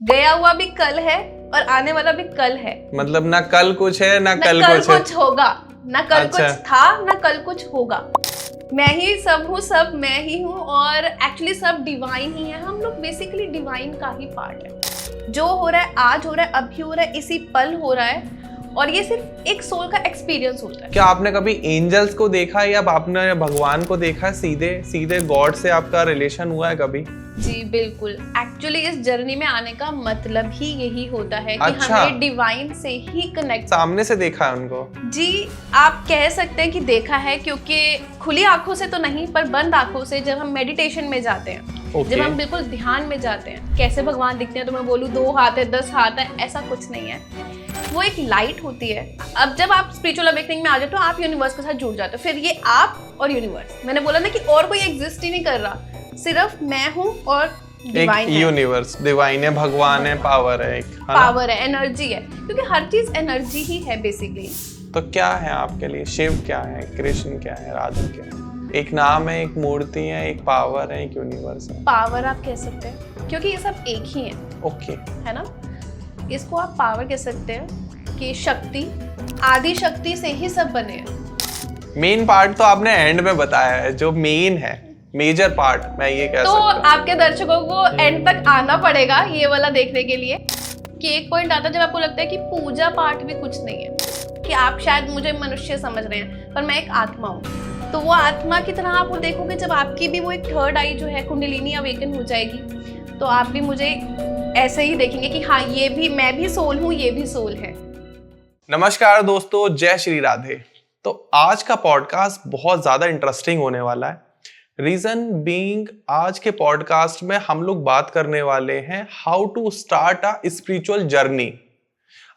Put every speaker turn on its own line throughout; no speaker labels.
गया हुआ भी कल है और आने वाला भी कल है।
मतलब ना कल कुछ है ना कल
कुछ होगा, ना कल
अच्छा।
कुछ था ना कल कुछ होगा। मैं ही सब हूँ, सब मैं ही हूँ और एक्चुअली सब डिवाइन ही है। हम लोग बेसिकली डिवाइन का ही पार्ट है। जो हो रहा है आज हो रहा है, अभी हो रहा है, इसी पल हो रहा है और ये सिर्फ एक सोल का एक्सपीरियंस होता है।
क्या आपने कभी एंजल्स को देखा है या आपने भगवान को देखा है? सीधे सीधे गॉड से आपका रिलेशन हुआ है कभी?
जी बिल्कुल। एक्चुअली इस जर्नी में आने का मतलब ही यही होता है कि
अच्छा।
हमें डिवाइन से ही कनेक्ट।
सामने से देखा है उनको?
जी आप कह सकते हैं कि देखा है, क्योंकि खुली आंखों से तो नहीं पर बंद आंखों से जब हम मेडिटेशन में जाते हैं, जब हम बिल्कुल ध्यान में जाते हैं। कैसे भगवान दिखते हैं तो मैं बोलूँ 2 हाथ है 10 हाथ है, ऐसा कुछ नहीं है। वो एक लाइट होती है। अब जब आप स्पिरिचुअल अवेकनिंग में आ जाते हो तो आप यूनिवर्स के साथ जुड़ जाते हो। फिर ये आप और यूनिवर्स, मैंने बोला ना कि और कोई एग्जिस्ट ही नहीं कर रहा, सिर्फ मैं हूँ और डिवाइन है।
यूनिवर्स डिवाइन है, भगवान है, पावर है, एक
पावर है, एनर्जी है, क्योंकि हर चीज एनर्जी ही है बेसिकली।
तो क्या है आपके लिए? शिव क्या है, कृष्ण क्या है, राधा क्या है? एक नाम है, एक मूर्ति है, एक पावर है, एक यूनिवर्स है।
पावर आप कह सकते हैं क्योंकि ये सब एक ही है।
ओके।
है ना, इसको आप पावर कह सकते हैं कि शक्ति, आदि शक्ति से ही सब बने हैं।
मेन पार्ट तो आपने एंड में बताया है, जो मेन है, मेजर पार्ट मैं ये कह
तो
सकता हूँ।
आपके दर्शकों को एंड तक आना पड़ेगा ये वाला देखने के लिए कि एक पॉइंट आता है जब आपको लगता है कि पूजा पाठ भी कुछ नहीं है, कि आप शायद मुझे मनुष्य समझ रहे हैं पर मैं एक आत्मा हूँ। तो वो आत्मा की तरह आप वो देखोगे जब आपकी भी वो एक थर्ड आई जो है कुंडलिनी अवेकन हो जाएगी, तो आप भी मुझे ऐसे ही देखेंगे कि हाँ ये भी, मैं भी सोल हूँ, ये भी सोल है।
नमस्कार दोस्तों, जय श्री राधे। तो आज का पॉडकास्ट बहुत ज्यादा इंटरेस्टिंग होने वाला है। रीजन बीइंग, आज के पॉडकास्ट में हम लोग बात करने वाले हैं how to start a spiritual journey.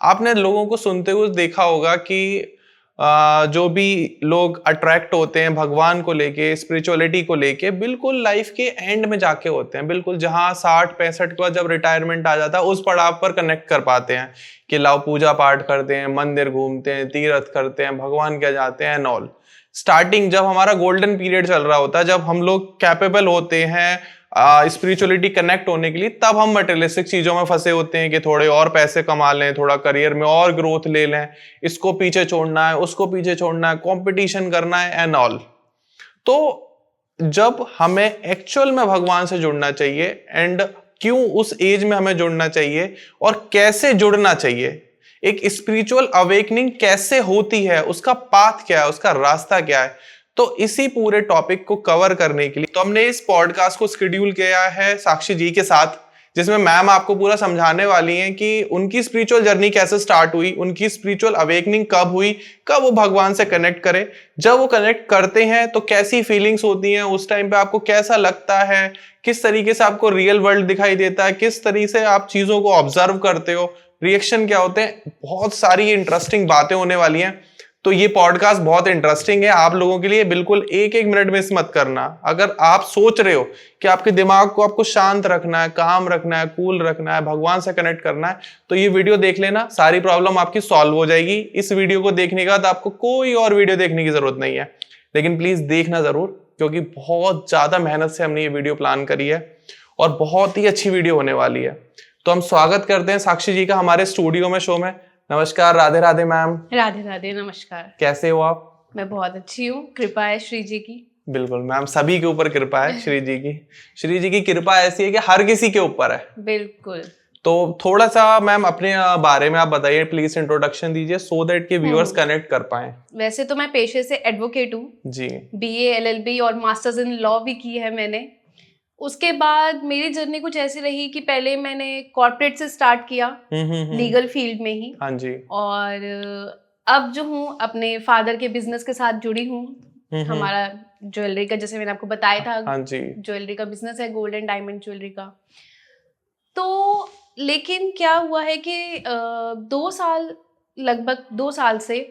आपने लोगों को सुनते हुए देखा होगा कि जो भी लोग अट्रैक्ट होते हैं भगवान को लेके, स्पिरिचुअलिटी को लेके, बिल्कुल लाइफ के एंड में जाके होते हैं। बिल्कुल जहां 60-65 के बाद जब रिटायरमेंट आ जाता है उस पड़ाव पर कनेक्ट कर पाते हैं कि लाओ पूजा पाठ करते हैं, मंदिर घूमते हैं, तीर्थ करते हैं, भगवान के जाते हैं एंड ऑल। स्टार्टिंग जब हमारा गोल्डन पीरियड चल रहा होता है, जब हम लोग कैपेबल होते हैं स्पिरिचुअलिटी कनेक्ट होने के लिए, तब हम मटेरियलिस्टिक चीजों में फंसे होते हैं कि थोड़े और पैसे कमा लें, थोड़ा करियर में और ग्रोथ ले लें, इसको पीछे छोड़ना है, उसको पीछे छोड़ना है, कंपटीशन करना है एंड ऑल। तो जब हमें एक्चुअल में भगवान से जुड़ना चाहिए एंड क्यों उस एज में हमें जुड़ना चाहिए और कैसे जुड़ना चाहिए, एक स्पिरिचुअल अवेकनिंग कैसे होती है, उसका पाथ क्या है, उसका रास्ता क्या है, तो इसी पूरे टॉपिक को कवर करने के लिए तो हमने इस पॉडकास्ट को शेड्यूल किया है साक्षी जी के साथ, जिसमें मैम आपको पूरा समझाने वाली हैं कि उनकी स्पिरिचुअल जर्नी कैसे स्टार्ट हुई, उनकी स्पिरिचुअल अवेकनिंग कब हुई, कब वो भगवान से कनेक्ट करे, जब वो कनेक्ट करते हैं तो कैसी फीलिंग्स होती हैं, उस टाइम पे आपको कैसा लगता है, किस तरीके से आपको रियल वर्ल्ड दिखाई देता है, किस तरीके से आप चीजों को ऑब्जर्व करते हो, रिएक्शन क्या होते हैं। बहुत सारी इंटरेस्टिंग बातें होने वाली हैं। तो ये पॉडकास्ट बहुत इंटरेस्टिंग है आप लोगों के लिए, बिल्कुल एक एक मिनट मिस मत करना। अगर आप सोच रहे हो कि आपके दिमाग को आपको शांत रखना है, काम रखना है, कूल रखना है, भगवान से कनेक्ट करना है, तो ये वीडियो देख लेना, सारी प्रॉब्लम आपकी सॉल्व हो जाएगी। इस वीडियो को देखने के बाद आपको कोई और वीडियो देखने की जरूरत नहीं है, लेकिन प्लीज देखना जरूर, क्योंकि बहुत ज्यादा मेहनत से हमने ये वीडियो प्लान करी है और बहुत ही अच्छी वीडियो होने वाली है। तो हम स्वागत करते हैं साक्षी जी का हमारे स्टूडियो में, शो में। नमस्कार, राधे राधे मैम।
राधे राधे, नमस्कार।
कैसे हो आप?
मैं बहुत अच्छी हूँ, कृपा है श्री जी की।
बिल्कुल मैम, सभी के ऊपर कृपा है श्री जी की। श्री जी की कृपा ऐसी है कि हर किसी के ऊपर है।
बिल्कुल।
तो थोड़ा सा मैम अपने बारे में आप बताइए, प्लीज इंट्रोडक्शन दीजिए सो दैट के व्यूअर्स कनेक्ट कर पाए।
वैसे तो मैं पेशे से एडवोकेट हूँ जी, BA LLB और मास्टर्स इन लॉ भी की है मैंने। उसके बाद मेरी जर्नी कुछ ऐसी रही कि पहले मैंने कॉर्पोरेट से स्टार्ट किया, लीगल फील्ड में ही। हाँ जी। और अब जो हूँ अपने फादर के बिजनेस के साथ जुड़ी हूँ। हमारा ज्वेलरी का, जैसे मैंने आपको बताया था, हाँ जी, ज्वेलरी का बिजनेस है, गोल्ड एंड डायमंड ज्वेलरी का। तो लेकिन क्या हुआ है कि 2 साल, लगभग 2 साल से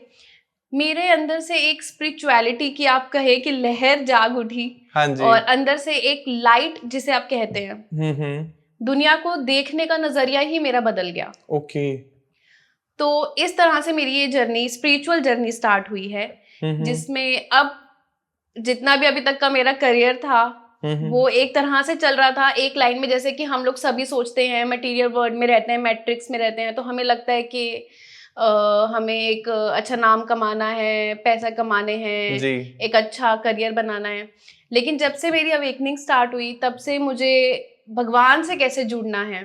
मेरे अंदर से एक स्पिरिचुअलिटी की आप कहे कि लहर जाग उठी। हाँ जी। और अंदर से एक लाइट, जिसे आप कहते हैं, दुनिया को देखने का नजरिया ही मेरा बदल गया। ओके। तो इस तरह से मेरी ये जर्नी, स्पिरिचुअल जर्नी स्टार्ट हुई है, जिसमें अब जितना भी अभी तक का मेरा करियर था वो एक तरह से चल रहा था एक लाइन में, जैसे कि हम लोग सभी सोचते हैं मटेरियल वर्ल्ड में रहते हैं, मैट्रिक्स में रहते हैं, तो हमें लगता है कि हमें एक अच्छा नाम कमाना है, पैसा कमाने हैं, एक अच्छा करियर बनाना है। लेकिन जब से मेरी अवेकनिंग स्टार्ट हुई तब से मुझे भगवान से कैसे जुड़ना है,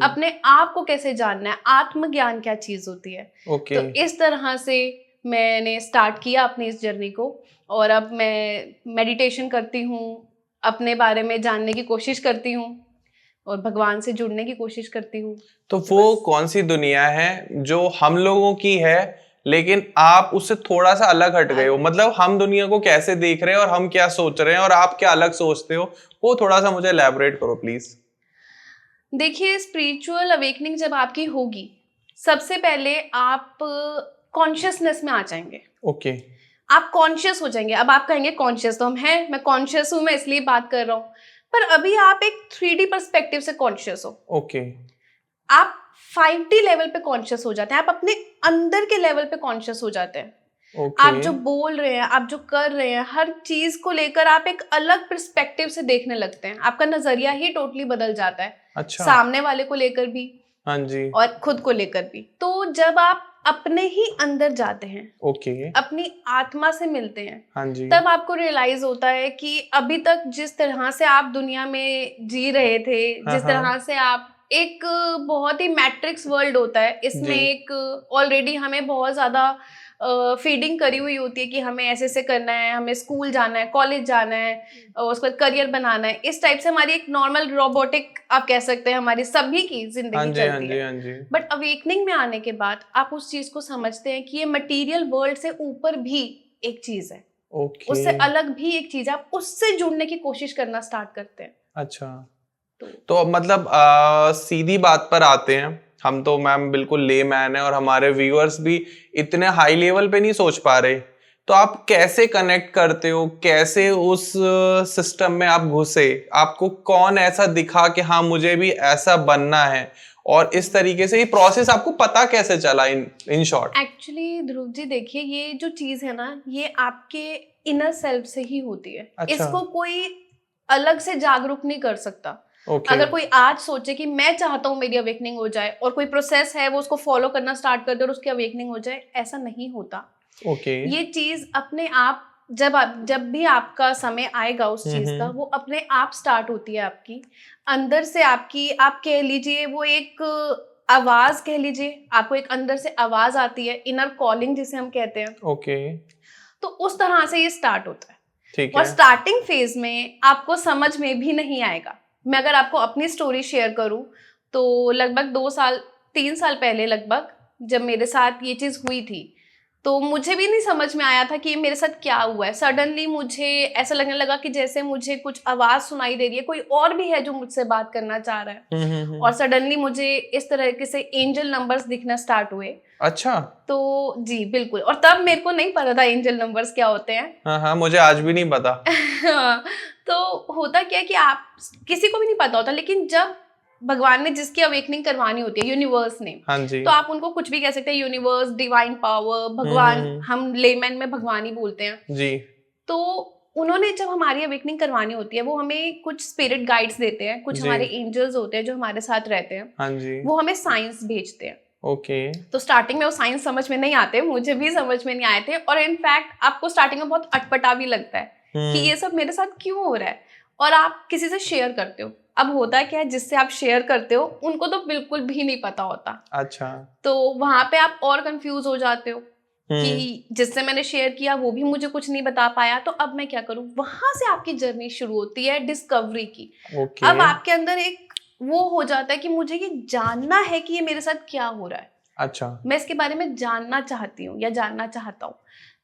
अपने आप को कैसे जानना है, आत्मज्ञान क्या चीज होती है, तो इस तरह से मैंने स्टार्ट किया अपनी इस जर्नी को। और अब मैं मेडिटेशन करती हूँ, अपने बारे में जानने की कोशिश करती हूँ और भगवान से जुड़ने की कोशिश करती हूँ।
तो वो कौन सी दुनिया है जो हम लोगों की है लेकिन आप उससे थोड़ा सा अलग हट गए हो? मतलब हम दुनिया को कैसे देख रहे हैं और हम क्या सोच रहे हैं और आप क्या अलग सोचते हो, वो थोड़ा सा मुझे एलैबोरेट करो प्लीज।
देखिए, स्पिरिचुअल अवेकनिंग जब आपकी होगी, सबसे पहले आप कॉन्शियसनेस में आ जाएंगे।
ओके।
आप कॉन्शियस हो जाएंगे। अब आप कहेंगे कॉन्शियस तो हम हैं, मैं कॉन्शियस हूं, मैं इसलिए बात कर रहा हूं, पर अभी आप एक 3D पर्सपेक्टिव से कॉन्शियस हो।
ओके।
आप 5D लेवल पे कॉन्शियस हो जाते हैं, आप अपने अंदर के लेवल पे कॉन्शियस हो जाते हैं। आप जो बोल रहे हैं, आप जो कर रहे हैं, हर चीज को लेकर आप एक अलग पर्सपेक्टिव से देखने लगते हैं। आपका नजरिया ही टोटली बदल जाता है।
अच्छा।
सामने वाले को लेकर भी,
हाँ जी,
और खुद को लेकर भी। तो जब आप अपने ही अंदर जाते हैं, अपनी आत्मा से मिलते हैं,
हाँ जी,
तब आपको रियलाइज होता है कि अभी तक जिस तरह से आप दुनिया में जी रहे थे, जिस तरह से आप एक बहुत ही मैट्रिक्स वर्ल्ड होता है, इसमें एक ऑलरेडी हमें बहुत ज्यादा फीडिंग करी हुई होती है कि हमें ऐसे ऐसे करना है, हमें स्कूल जाना है, कॉलेज जाना है, उसके बाद करियर बनाना है। इस टाइप से हमारी एक नॉर्मल रोबोटिक, आप कह सकते हैं, हमारी सभी की जिंदगी चलती है। बट अवेकनिंग में आने के बाद आप उस चीज को समझते हैं कि ये मटेरियल वर्ल्ड से ऊपर भी एक चीज है, उससे अलग भी एक चीज है। आप उससे जुड़ने की कोशिश करना स्टार्ट करते हैं।
अच्छा, तो मतलब सीधी बात पर आते हैं। हम तो मैम बिल्कुल लेमैन है और हमारे व्यूअर्स भी इतने हाई लेवल पे नहीं सोच पा रहे, तो आप कैसे कनेक्ट करते हो, कैसे उस सिस्टम में आप घुसे? आपको कौन ऐसा दिखा कि हाँ मुझे भी ऐसा बनना है, और इस तरीके से ये प्रोसेस आपको पता कैसे चला in short?
Actually Dhruv ji, देखिए, ये जो चीज है ना, ये आपके इनर सेल्फ से ही होती है। अच्छा। इसको कोई अलग से जागरूक नहीं कर सकता। अगर कोई आज सोचे कि मैं चाहता हूँ मेरी अवेकनिंग हो जाए, और कोई प्रोसेस है वो उसको फॉलो करना स्टार्ट कर दे और उसकी अवेकनिंग हो जाए, ऐसा नहीं होता। ये चीज अपने आप, जब भी आपका समय आएगा उस चीज का, वो अपने आप स्टार्ट होती है आपकी अंदर से। आपकी, आप कह लीजिए, वो एक आवाज कह लीजिए, आपको एक अंदर से आवाज आती है, इनर कॉलिंग जिसे हम कहते हैं। तो उस तरह से ये स्टार्ट होता है। और स्टार्टिंग फेज में आपको समझ में भी नहीं आएगा। मैं अगर आपको अपनी स्टोरी शेयर करूं, तो लगभग 3 साल पहले लगभग, जब मेरे साथ ये चीज हुई थी, तो मुझे भी नहीं समझ में आया था कि ये मेरे साथ क्या हुआ है। सडनली मुझे ऐसा लगने लगा कि जैसे मुझे कुछ आवाज सुनाई दे रही है, कोई और भी है जो मुझसे बात करना चाह रहा है। और सडनली मुझे इस तरीके से एंजल नंबर्स दिखना स्टार्ट हुए। अच्छा। तो जी बिल्कुल, और तब मेरे को नहीं पता था एंजल नंबर्स क्या होते हैं।
हाँ, मुझे आज भी नहीं पता।
तो होता क्या है कि आप, किसी को भी नहीं पता होता, लेकिन जब भगवान ने जिसकी अवेकनिंग करवानी होती है, यूनिवर्स ने, हाँ जी, तो आप उनको कुछ भी कह सकते हैं, यूनिवर्स, डिवाइन पावर, भगवान, हम लेमैन में भगवान ही बोलते हैं जी। तो उन्होंने जब हमारी अवेकनिंग करवानी होती है, वो हमें कुछ स्पिरिट गाइड्स देते हैं, कुछ हमारे एंजल्स होते हैं जो हमारे साथ रहते हैं, हाँ जी, वो हमें साइंस भेजते हैं। ओके। तो स्टार्टिंग में वो साइंस समझ में नहीं आते, मुझे भी समझ में नहीं आए थे, और इनफैक्ट आपको स्टार्टिंग में बहुत अटपटा भी लगता है कि ये सब मेरे साथ क्यों हो रहा है, और आप किसी से शेयर करते हो। अब होता क्या है, जिससे आप शेयर करते हो उनको तो बिल्कुल भी नहीं पता होता। अच्छा। तो वहां पे आप और कंफ्यूज हो जाते हो कि जिससे मैंने शेयर किया वो भी मुझे कुछ नहीं बता पाया, तो अब मैं क्या करूं। वहां से आपकी जर्नी शुरू होती है डिस्कवरी की। अब आपके अंदर एक वो हो जाता है कि मुझे ये जानना है कि ये मेरे साथ क्या हो रहा है। अच्छा। मैं इसके बारे में जानना चाहती हूँ या जानना चाहता हूँ।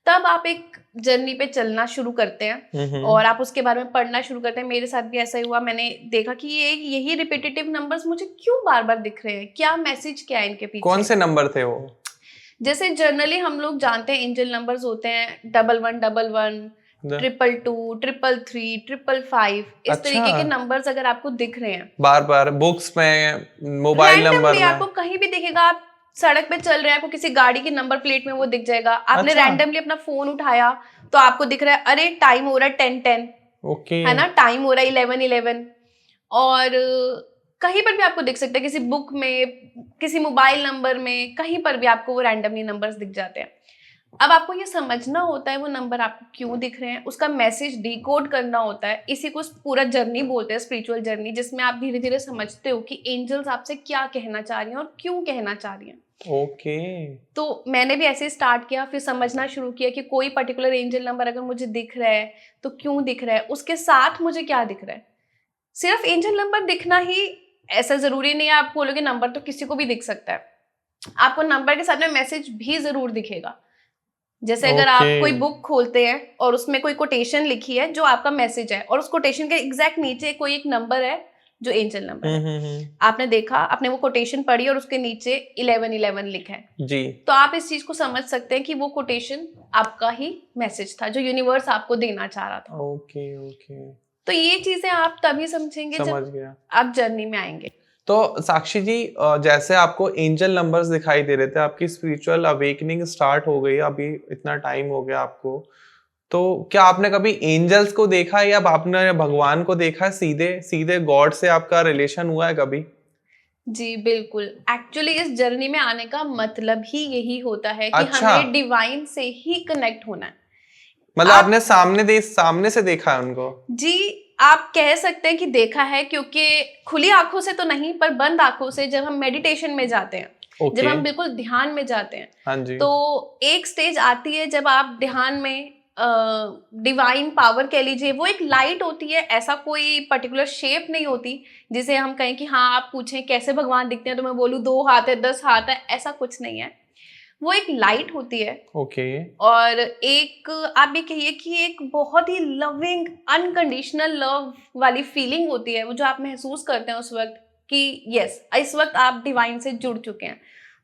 तब आप एक जर्नी पे चलना शुरू करते हैं और आप उसके बारे में पढ़ना शुरू करते हैं। मेरे साथ भी ऐसा ही हुआ। मैंने देखा कि यही रिपीटेटिव नंबर्स मुझे क्यों बार बार दिख रहे हैं, क्या मैसेज, क्या है इनके पीछे।
कौन से नंबर थे वो?
जैसे जनरली हम लोग जानते हैं एंजल नंबर्स होते हैं 1111, 222, 333, 555। इस तरीके के नंबर्स अगर आपको दिख रहे हैं
बार बार बुक्स में, मोबाइल नंबर में,
आपको कहीं भी दिखेगा, आप सड़क पे चल रहे हैं, आपको किसी गाड़ी की नंबर प्लेट में वो दिख जाएगा। आपने रैंडमली अपना फोन उठाया तो आपको दिख रहा है, अरे टाइम हो रहा है 10:10।
ओके
है ना, टाइम हो रहा है 11:11 और कहीं पर भी आपको दिख सकता है, किसी बुक में, किसी मोबाइल नंबर में, कहीं पर भी आपको वो रैंडमली नंबर्स दिख जाते हैं। अब आपको ये समझना होता है वो नंबर आपको क्यों दिख रहे हैं, उसका मैसेज डिकोड करना होता है। इसी को पूरा जर्नी बोलते हैं, स्पिरिचुअल जर्नी, जिसमें आप धीरे धीरे समझते हो कि एंजल्स आपसे क्या कहना चाह रही हैं और क्यों कहना चाह रही हैं।
ओके
तो मैंने भी ऐसे ही स्टार्ट किया, फिर समझना शुरू किया कि कोई पर्टिकुलर एंजल नंबर अगर मुझे दिख रहा है तो क्यों दिख रहा है, उसके साथ मुझे क्या दिख रहा है। सिर्फ एंजल नंबर दिखना ही ऐसा जरूरी नहीं है, आप बोलोगे नंबर तो किसी को भी दिख सकता है, आपको नंबर के साथ में मैसेज भी जरूर दिखेगा। जैसे अगर आप कोई बुक खोलते हैं और उसमें कोई कोटेशन लिखी है जो आपका मैसेज है, और उस कोटेशन के एग्जैक्ट नीचे कोई एक नंबर है जो एंजल नंबर है, आपने देखा, आपने वो कोटेशन पढ़ी और उसके नीचे 11:11 लिखा है
जी,
तो आप इस चीज को समझ सकते हैं कि वो कोटेशन आपका ही मैसेज था जो यूनिवर्स आपको देना चाह रहा था।
ओके ओके,
तो ये चीजें आप तभी समझेंगे जब आप जर्नी में आएंगे।
तो साक्षी जी, जैसे आपको एंजल नंबर्स दिखाई दे रहे थे, आपकी स्पिरिचुअल अवेकनिंग स्टार्ट हो गई, अभी इतना टाइम हो गया आपको, तो क्या आपने कभी एंजल्स को देखा है या आपने भगवान को देखा है? सीधे सीधे गॉड से आपका रिलेशन हुआ है कभी?
जी बिल्कुल, एक्चुअली इस जर्नी में आने का मतलब ही यही होता है कि
अच्छा,
हमें डिवाइन से ही कनेक्ट होना है।
मतलब आपने सामने से देखा है उनको?
जी, आप कह सकते हैं कि देखा है, क्योंकि खुली आंखों से तो नहीं पर बंद आंखों से जब हम मेडिटेशन में जाते हैं, जब हम बिल्कुल ध्यान में जाते हैं,
हाँ जी,
तो एक स्टेज आती है जब आप ध्यान में डिवाइन पावर कह लीजिए, वो एक लाइट होती है, ऐसा कोई पर्टिकुलर शेप नहीं होती जिसे हम कहें कि हाँ, आप पूछें कैसे भगवान दिखते हैं तो मैं बोलूँ 2 हाथ है, 10 हाथ है, ऐसा कुछ नहीं है। वो एक लाइट होती है।
ओके,
और एक आप भी कहिए कि एक बहुत ही लविंग अनकंडीशनल लव वाली फीलिंग होती है, वो जो आप महसूस करते हैं उस वक्त कि यस, इस वक्त आप डिवाइन से जुड़ चुके हैं।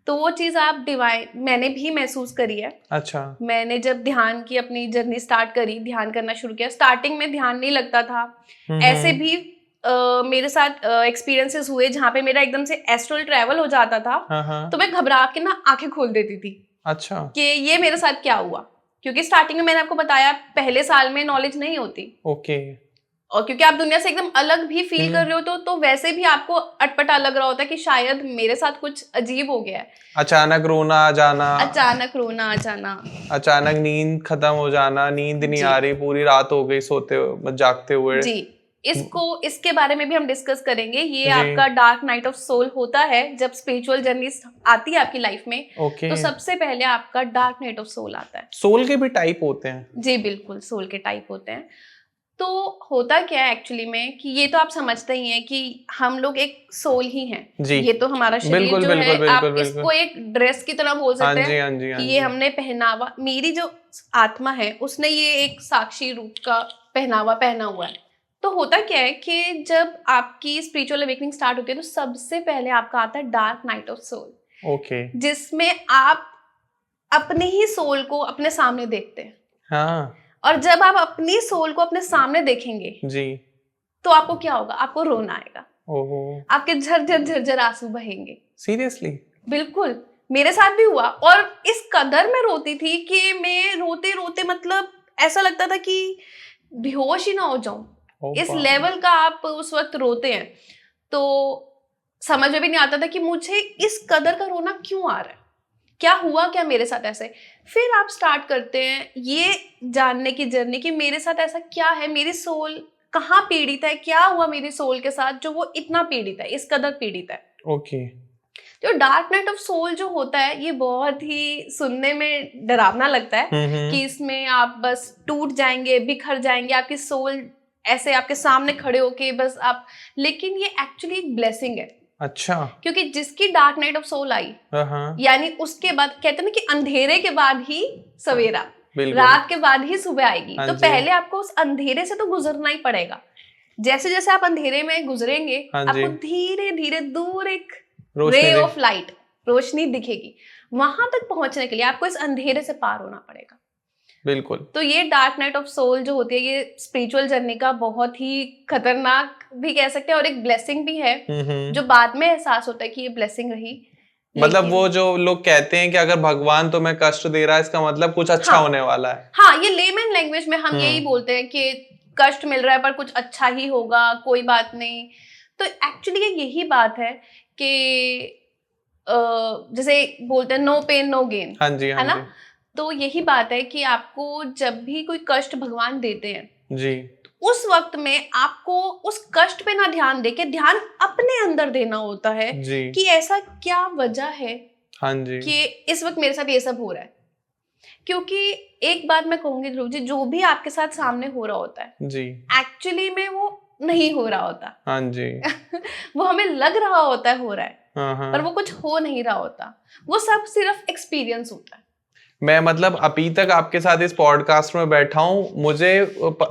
तो वो चीज़ आप डिवाइन, मैंने भी महसूस करी है।
अच्छा,
मैंने जब ध्यान की अपनी जर्नी स्टार्ट करी, ध्यान करना शुरू किया, स्टार्टिंग में ध्यान नहीं लगता था। ऐसे भी मेरे साथ एक्सपीरियंसेस हुए जहाँ पे मेरा एकदम से एस्ट्रल ट्रैवल हो जाता था, तो मैं घबरा के ना आंखें खोल देती थी। अच्छा, कि ये मेरे साथ क्या हुआ, क्योंकि स्टार्टिंग में मैंने आपको बताया पहले साल में नॉलेज नहीं होती।
ओके,
और क्योंकि आप दुनिया से एकदम अलग भी फील कर रहे हो तो वैसे भी आपको अटपटा लग रहा होता है कि शायद मेरे साथ कुछ अजीब हो गया है।
अचानक रोना आ जाना,
अचानक रोना आ जाना,
अचानक नींद खत्म हो जाना, नींद नहीं आ रही, पूरी रात हो गई सोते जागते हुए।
जी, इसके बारे में भी हम डिस्कस करेंगे। ये आपका डार्क नाइट ऑफ सोल होता है जब स्पिरिचुअल जर्नी आती है आपकी लाइफ में। तो सबसे पहले आपका डार्क नाइट ऑफ सोल आता है।
सोल के भी टाइप होते हैं? जी
बिल्कुल, सोल के टाइप होते हैं। तो होता क्या है एक्चुअली में कि ये तो आप समझते ही हैं कि हम लोग एक सोल ही हैं। ये तो हमारा शरीर जो है, आप इसको एक ड्रेस की तरह बोल सकते हैं कि ये हमने पहनावा, मेरी जो आत्मा है उसने ये एक साक्षी रूप का पहनावा पहना हुआ है। तो होता क्या है कि जब आपकी स्पिरिचुअल अवेकनिंग स्टार्ट होती है तो सबसे पहले आपका आता है dark night of soul. Okay, जिसमें आप अपने ही सोल को अपने सामने देखते हैं। हाँ, और जब आप अपनी सोल को अपने सामने देखेंगे जी, तो आपको क्या होगा, आपको रोना आएगा। ओहो, आपके झरझर झरझर आंसू बहेंगे। सीरियसली? बिल्कुल, मेरे साथ भी हुआ। और इस कदर मैं रोती थी कि मैं रोते रोते मतलब ऐसा लगता था कि बेहोश ही ना हो जाऊं। इस लेवल का आप उस वक्त रोते हैं, तो समझ में भी नहीं आता था कि मुझे इस कदर का रोना क्यों आ रहा है, क्या हुआ क्या मेरे साथ ऐसे। फिर आप स्टार्ट करते हैं ये जानने की जर्नी कि मेरे साथ ऐसा क्या है, मेरी सोल कहाँ पीड़ित है, क्या हुआ मेरी सोल के साथ जो वो इतना पीड़ित है, इस कदर पीड़ित है। ओके, तो डार्क नाइट ऑफ सोल जो होता है ये बहुत ही सुनने में डरावना लगता है कि इसमें आप बस टूट जाएंगे, बिखर जाएंगे, आपकी सोल ऐसे आपके सामने खड़े होके बस आप, लेकिन ये एक्चुअली एक ब्लेसिंग है। अच्छा, क्योंकि जिसकी डार्क नाइट ऑफ सोल आई, यानी उसके बाद कहते हैं ना कि अंधेरे के बाद ही सवेरा, रात के बाद ही सुबह आएगी। तो पहले आपको उस अंधेरे से तो गुजरना ही पड़ेगा। जैसे जैसे आप अंधेरे में गुजरेंगे आपको धीरे धीरे दूर एक रे ऑफ लाइट, रोशनी दिखेगी। वहां तक पहुंचने के लिए आपको इस अंधेरे से पार होना पड़ेगा। बिल्कुल। तो ये डार्क नाइट ऑफ सोल जो होती है ये स्पिरिचुअल जर्नी का बहुत ही खतरनाक भी कह सकते हैं और एक ब्लेसिंग भी है, जो बाद में एहसास होता है कि ये ब्लेसिंग रही। मतलब वो जो लोग कहते हैं कि अगर भगवान तुम्हें कष्ट दे रहा है इसका मतलब कुछ अच्छा होने वाला है। हाँ, ये लेमन लैंग्वेज में हम यही बोलते हैं कि कष्ट मिल रहा है पर कुछ अच्छा ही होगा, कोई बात नहीं। तो एक्चुअली यही बात है कि जैसे बोलते हैं नो पेन नो गेन,
हाँ जी, हाँ
है ना?
जी।
तो यही बात है कि आपको जब भी कोई कष्ट भगवान देते हैं
जी,
उस वक्त में आपको उस कष्ट पे ना ध्यान दे के ध्यान अपने अंदर देना होता है
जी।
कि ऐसा क्या वजह है
हाँ जी।
कि इस वक्त मेरे साथ ये सब हो रहा है। क्योंकि एक बात मैं कहूंगी ध्रुव जी, जो भी आपके साथ सामने हो रहा होता है
जी,
एक्चुअली में वो नहीं हो रहा होता।
हाँ जी।
वो हमें लग रहा होता है हो रहा है,
हाँ,
पर वो
हाँ।
कुछ हो नहीं रहा होता। वो सब सिर्फ एक्सपीरियंस होता है।
मैं मतलब अभी तक आपके साथ इस पॉडकास्ट में बैठा हूँ, मुझे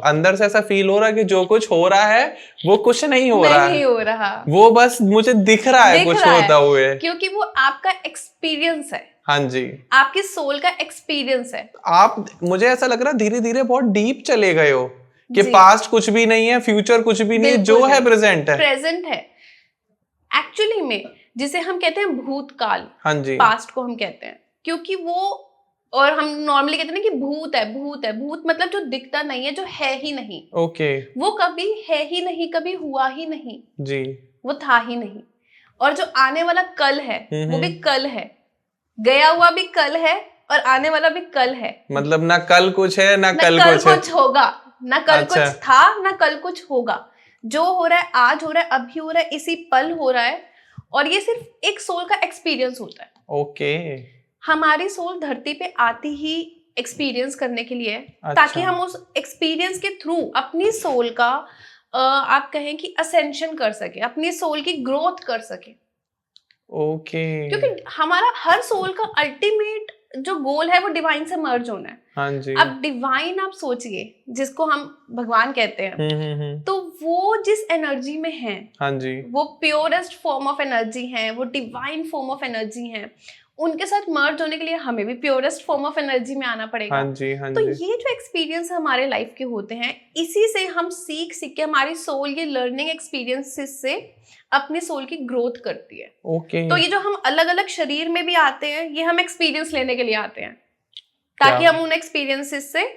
अंदर से ऐसा फील हो रहा है कि जो कुछ हो रहा है वो कुछ नहीं हो रहा
नहीं
है,
हो रहा,
वो बस मुझे दिख रहा है
दिख
कुछ
रहा
होता
है,
हुए।
क्योंकि वो आपका एक्सपीरियंस है,
हाँ जी।
आपकी सोल का एक्सपीरियंस है।
आप, मुझे ऐसा लग रहा है धीरे धीरे बहुत डीप चले गए हो कि
जी,
पास्ट कुछ भी नहीं है, फ्यूचर कुछ भी नहीं है, जो है प्रेजेंट है।
प्रेजेंट है एक्चुअली में, जिसे हम कहते हैं भूतकाल।
हाँ जी।
पास्ट को हम कहते हैं क्योंकि वो, और हम नॉर्मली कहते हैं ना कि भूत है, भूत है। भूत मतलब जो दिखता नहीं है, जो है ही नहीं।
ओके।
वो कभी है ही नहीं, कभी हुआ ही नहीं,
जी।
वो था ही नहीं। और जो आने वाला कल है वो भी
हम्म।
कल है, गया हुआ भी कल है और आने वाला भी कल है।
मतलब ना कल कुछ है ना
ना
कल
कल
कुछ है।
कुछ होगा, ना कल
अच्छा।
कुछ था, ना कल कुछ होगा। जो हो रहा है आज हो रहा है, अभी हो रहा है, इसी पल हो रहा है। और ये सिर्फ एक सोल का एक्सपीरियंस होता है।
ओके।
हमारी सोल धरती पे आती ही एक्सपीरियंस करने के लिए,
अच्छा।
ताकि हम उस एक्सपीरियंस के थ्रू अपनी सोल का आप कहें कि असेंशन कर सके, अपनी सोल की ग्रोथ कर सके।
ओके।
क्योंकि हमारा हर सोल का अल्टीमेट जो गोल है वो डिवाइन से मर्ज होना है।
हाँ जी।
अब डिवाइन आप सोचिए, जिसको हम भगवान कहते हैं,
हम्म।
तो वो जिस एनर्जी में है,
हाँ जी।
वो प्योरेस्ट फॉर्म ऑफ एनर्जी है, वो डिवाइन फॉर्म ऑफ एनर्जी है। उनके साथ मर्ज होने के लिए हमें भी प्योरेस्ट फॉर्म ऑफ एनर्जी में आना पड़ेगा।
हाँ जी, हाँ
तो
जी।
ये जो एक्सपीरियंस हमारे लाइफ के होते हैं, इसी से हम सीख के हमारी सोल ये लर्निंग एक्सपीरियंसेस से अपनी सोल की ग्रोथ करती है।
ओके।
तो ये जो हम अलग अलग शरीर में भी आते हैं, ये हम एक्सपीरियंस लेने के लिए आते हैं, ताकि हम उन एक्सपीरियंसेस से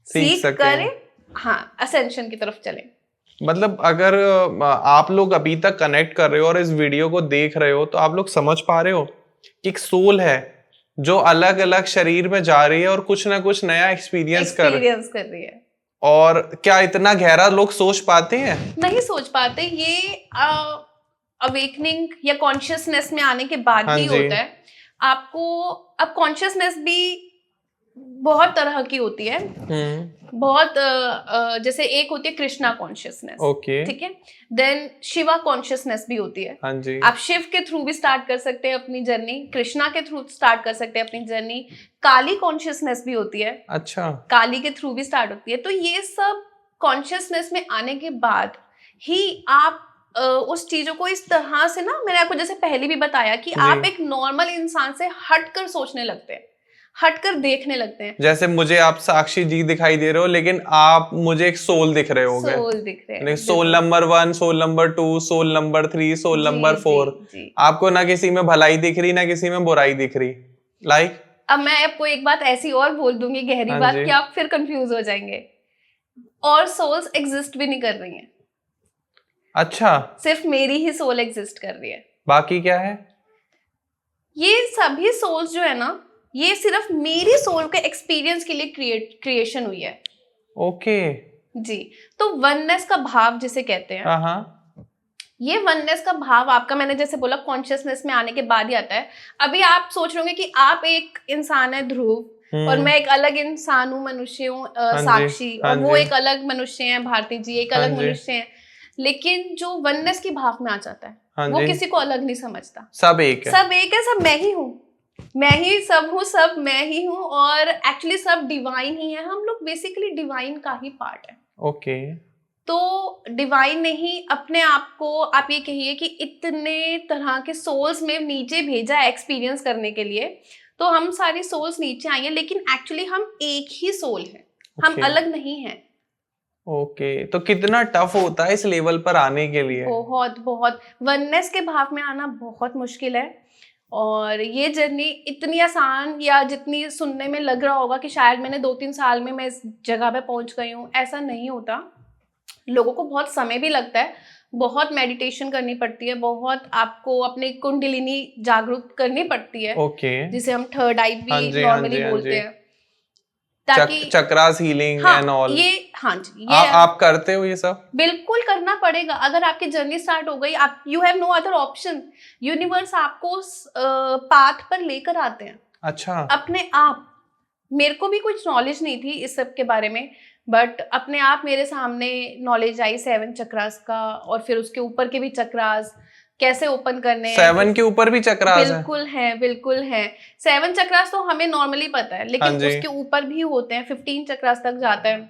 सीख करें, हाँ, असेंशन की तरफ चलें।
मतलब अगर आप लोग अभी तक कनेक्ट कर रहे हो और इस वीडियो को देख रहे हो, तो आप लोग समझ पा रहे हो कि एक सोल है जो अलग अलग शरीर में जा रही है और कुछ ना कुछ नया एक्सपीरियंस कर
रही है।
और क्या इतना गहरा लोग सोच पाते हैं?
नहीं सोच पाते। ये अवेकनिंग या कॉन्शियसनेस में आने के बाद
हाँ
ही
जी।
होता है आपको। अब कॉन्शियसनेस भी बहुत तरह की होती है। बहुत जैसे एक होती है कृष्णा कॉन्शियसनेस,
ओके।
ठीक है। देन शिवा कॉन्शियसनेस भी होती है।
हाँ जी।
आप शिव के थ्रू भी स्टार्ट कर सकते हैं अपनी जर्नी, कृष्णा के थ्रू स्टार्ट कर सकते हैं अपनी जर्नी। काली कॉन्शियसनेस भी होती है।
अच्छा।
काली के थ्रू भी स्टार्ट होती है। तो ये सब कॉन्शियसनेस में आने के बाद ही आप उस चीजों को इस तरह से ना, मैंने आपको जैसे पहले भी बताया कि आप एक नॉर्मल इंसान से हटकर सोचने लगते हैं, हटकर देखने लगते हैं।
जैसे मुझे आप साक्षी जी दिखाई दे रहे हो, लेकिन आप मुझे एक सोल दिख रहे होगे।
सोल दिख रहे हैं,
soul number 1, soul number 2, soul number 3, soul number 4। आपको ना किसी में भलाई दिख रही, ना किसी में बुराई दिख रही। लाइक
अब मैं आपको एक बात ऐसी और बोल दूंगी, गहरी बात, कि आप फिर कंफ्यूज हो जाएंगे। और सोल्स एग्जिस्ट भी नहीं कर रही हैं।
अच्छा।
सिर्फ मेरी ही सोल एग्जिस्ट कर रही है।
बाकी क्या है?
ये सभी सोल्स जो है ना, ये सिर्फ मेरी सोल के एक्सपीरियंस के लिए क्रिएशन हुई है।
ओके।
जी। तो वननेस का भाव जिसे कहते हैं,
हाँ।
ये वननेस का भाव आपका, मैंने जैसे बोला, कॉन्शियसनेस में आने के बाद ही आता है। अभी आप सोच रहे होंगे कि आप एक इंसान है ध्रुव, और मैं एक अलग इंसान हूँ, मनुष्य हूँ, साक्षी, और वो एक अलग मनुष्य है, भारती जी एक अलग मनुष्य है। लेकिन जो वननेस की भाव में आ जाता है, वो किसी को अलग नहीं समझता। सब एक है, सब एक है, सब मैं ही हूँ, मैं ही सब हूँ, सब मैं ही हूँ। और एक्चुअली सब डिवाइन ही है। हम लोग बेसिकली डिवाइन का ही पार्ट है।
ओके।
तो डिवाइन ने ही अपने आप को, आप ये कहिए कि इतने तरह के सोल्स में नीचे भेजा है एक्सपीरियंस करने के लिए। तो हम सारी सोल्स नीचे आई हैं, लेकिन एक्चुअली हम एक ही सोल हैं, हम अलग नहीं हैं।
ओके। तो कितना टफ होता है इस लेवल पर आने के लिए?
बहुत बहुत, वननेस के भाव में आना बहुत मुश्किल है। और ये जर्नी इतनी आसान, या जितनी सुनने में लग रहा होगा कि शायद मैंने 2-3 साल में मैं इस जगह पे पहुंच गई हूँ, ऐसा नहीं होता। लोगों को बहुत समय भी लगता है, बहुत मेडिटेशन करनी पड़ती है, बहुत आपको अपनी कुंडलिनी जागरूक करनी पड़ती है, जिसे हम थर्ड आई भी नॉर्मली बोलते हैं, ताकि
चक्रास हीलिंग एंड ऑल।
ये
आप करते हो ये सब? बिल्कुल
करना पड़ेगा। अगर आपकी जर्नी स्टार्ट हो गई, आप you have no other option. Universe आपको पाथ पर लेकर आते हैं।
अच्छा।
अपने आप। मेरे को भी कुछ नॉलेज नहीं थी इस सब के बारे में, बट अपने आप मेरे सामने नॉलेज आई 7 चक्रास का, और फिर उसके ऊपर के भी चक्रास कैसे ओपन करने हैं।
7 के ऊपर भी चक्रास
बिल्कुल है। 7 चक्रास तो हमें नॉर्मली पता है, लेकिन उसके ऊपर भी होते हैं, 15 चक्रास तक जाते हैं।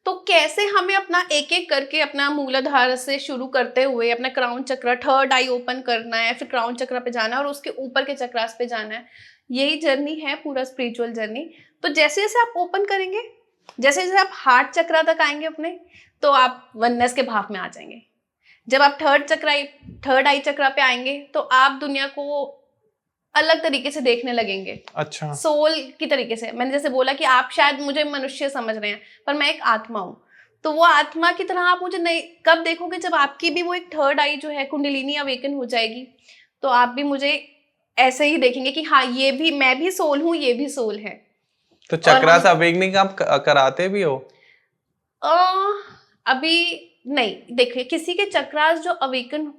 तो कैसे हमें अपना एक एक करके अपना मूलाधार से शुरू करते हुए अपना क्राउन चक्र, थर्ड आई ओपन करना है, फिर क्राउन चक्र पे जाना है और उसके ऊपर के चक्रास पे जाना है। यही जर्नी है, पूरा स्पिरिचुअल जर्नी। तो जैसे जैसे आप ओपन करेंगे, जैसे जैसे आप हार्ट चक्र तक आएंगे अपने, तो आप वननेस के भाव में आ जाएंगे। जब आप थर्ड आई चक्र पे आएंगे, तो आप दुनिया को अलग तरीके से देखने लगेंगे।
अच्छा।
सोल की तरीके से। मैंने जैसे बोला कि आप शायद मुझे मनुष्य समझ रहे हैं, पर मैं एक आत्मा हूँ। तो वो आत्मा की तरह आप मुझे नहीं कब देखोगे, जब आपकी भी वो एक थर्ड आई जो है कुंडलिनी अवेकन हो जाएगी, तो आप भी मुझे ऐसे ही देखेंगे कि हाँ, ये भी मैं भी सोल हूँ, ये भी सोल है।
तो चक्रास अवेकनिंग आप कराते भी हो?
अभी नहीं। देखिए, किसी के चक्रास जो अवेकन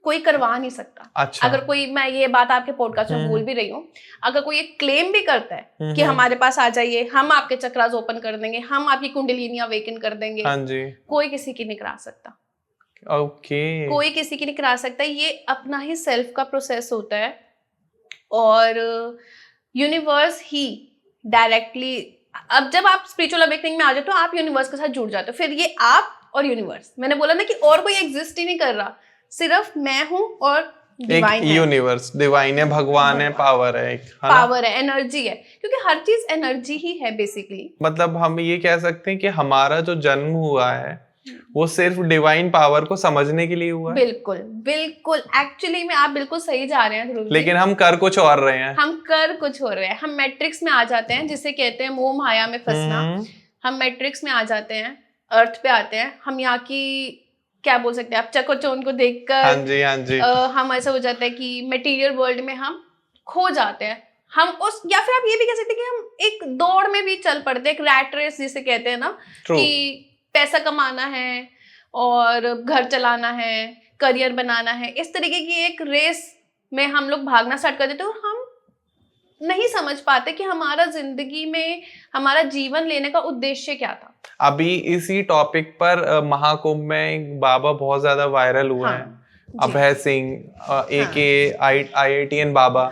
कोई करवा नहीं सकता।
अच्छा।
अगर कोई, मैं ये बात आपके पॉडकास्ट में बोल भी रही हूँ, अगर कोई एक क्लेम भी करता है कि हमारे पास आ जाइए, हम आपके चक्रास ओपन कर देंगे, हम आपकी कुंडलिनी अवेकन कर देंगे,
हाँ जी,
कोई किसी की नहीं करा सकता। कोई किसी की नहीं करा सकता। ये अपना ही सेल्फ का प्रोसेस होता है, और यूनिवर्स ही डायरेक्टली, अब जब आप स्पिरिचुअल अवेकनिंग में आ जाते हो, तो आप यूनिवर्स के साथ जुड़ जाते हो। फिर ये आप और यूनिवर्स, मैंने बोला ना कि और कोई एग्जिस्ट ही नहीं कर रहा, सिर्फ मैं हूँ और डिवाइन है।
यूनिवर्स डिवाइन है, भगवान है, पावर है,
पावर है, एनर्जी है, क्योंकि हर चीज एनर्जी ही है बेसिकली।
मतलब हम ये कह सकते हैं कि हमारा जो जन्म हुआ है वो सिर्फ डिवाइन पावर को समझने के लिए हुआ है।
बिल्कुल एक्चुअली में आप बिल्कुल सही जा रहे हैं ध्रुव जी।
लेकिन हम कर कुछ और रहे हैं।
हम मैट्रिक्स में आ जाते हैं, जिसे कहते हैं मोह माया में फंसना। हम मैट्रिक्स में आ जाते हैं, अर्थ पे आते हैं। हम यहाँ की क्या बोल सकते हैं, आप चकोचौंध को देखकर
हाँ जी।
हम ऐसा हो जाता है कि मटेरियल वर्ल्ड में हम खो जाते हैं। हम उस, या फिर आप ये भी कह सकते हैं कि हम एक दौड़ में भी चल पड़ते हैं, एक रैट रेस जिसे कहते हैं ना, कि पैसा कमाना है और घर चलाना है, करियर बनाना है, इस तरीके की एक रेस में हम लोग भागना स्टार्ट कर देते हैं, और हम नहीं समझ पाते कि हमारा जिंदगी में हमारा जीवन लेने का उद्देश्य क्या था।
अभी इसी टॉपिक पर महाकुंभ में एक बाबा बहुत ज्यादा वायरल हुआ है, अभय सिंह, AKA IITN बाबा।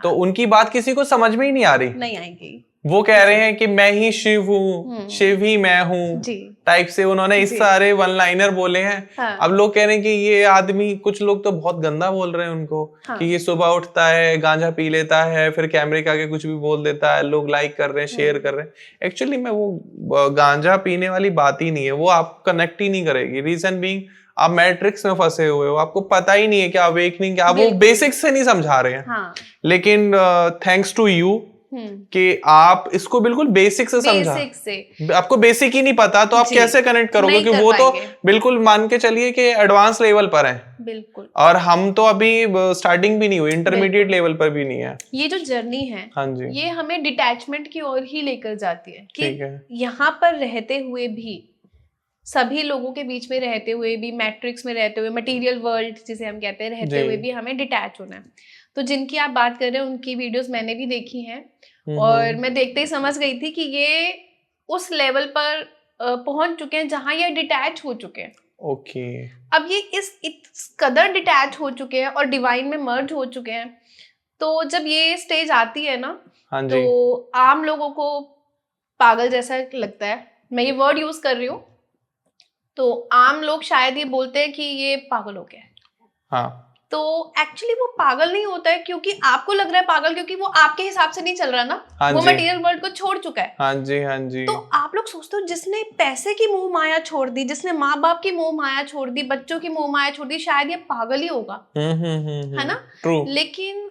तो उनकी बात किसी को समझ में ही नहीं आ रही।
नहीं आएगी।
वो कह रहे हैं कि मैं ही शिव हूँ, शिव ही मैं हूँ टाइप से उन्होंने इस सारे वन लाइनर बोले हैं। अब लोग कह रहे हैं कि ये आदमी, कुछ लोग तो बहुत गंदा बोल रहे हैं उनको, कि ये सुबह उठता है, गांजा पी लेता है, फिर कैमरे के आगे कुछ भी बोल देता है, लोग लाइक कर रहे हैं, शेयर कर रहे हैं। एक्चुअली में वो गांजा पीने वाली बात ही नहीं है, वो आप कनेक्ट ही नहीं करेगी। रीजन बीइंग, आप मैट्रिक्स में फंसे हुए हो, आपको पता ही नहीं है कि अवेकनिंग क्या, वो बेसिक्स से नहीं समझा रहे हैं। लेकिन थैंक्स टू यू कि आप इसको बिल्कुल बेसिक से समझा। आपको बेसिक ही नहीं पता तो आप कैसे कनेक्ट करोगे, कि वो तो बिल्कुल मान के चलिए कि एडवांस लेवल पर हैं।
बिल्कुल।
और हम तो अभी स्टार्टिंग भी नहीं हुई, इंटरमीडिएट लेवल पर भी नहीं है।
ये जो जर्नी है,
हाँ जी,
ये हमें डिटैचमेंट की ओर ही लेकर जाती है,
कि
यहाँ पर रहते हुए भी, सभी लोगों के बीच में रहते हुए भी, मैट्रिक्स में रहते हुए, मटेरियल वर्ल्ड जिसे हम कहते हैं, रहते हुए भी हमें डिटैच होना है। तो जिनकी आप बात कर रहे हैं, उनकी वीडियोस मैंने भी देखी हैं, और मैं देखते ही समझ गई थी कि ये उस लेवल पर पहुंच चुके हैं जहां ये डिटैच हो चुके हैं।
ओके।
अब ये इस कदर डिटैच हो चुके हैं और डिवाइन में मर्ज हो चुके हैं, तो जब ये स्टेज आती है ना, तो आम लोगों को पागल जैसा लगता है। मैं ये वर्ड यूज कर रही हूँ, तो आम लोग शायद ये बोलते हैं कि ये पागल हो गया।
हाँ।
तो एक्चुअली वो पागल नहीं होता है, क्योंकि आपको लग रहा है पागल, क्योंकि वो आपके हिसाब से नहीं चल रहा ना। वो मटेरियल वर्ल्ड को छोड़ चुका है।
हाँ जी।
तो आप लोग सोचते हो, जिसने पैसे की मोह माया छोड़ दी, जिसने माँ बाप की मोह माया छोड़ दी, बच्चों की मोह माया छोड़ दी, शायद ये पागल ही होगा, है ना?
True.
लेकिन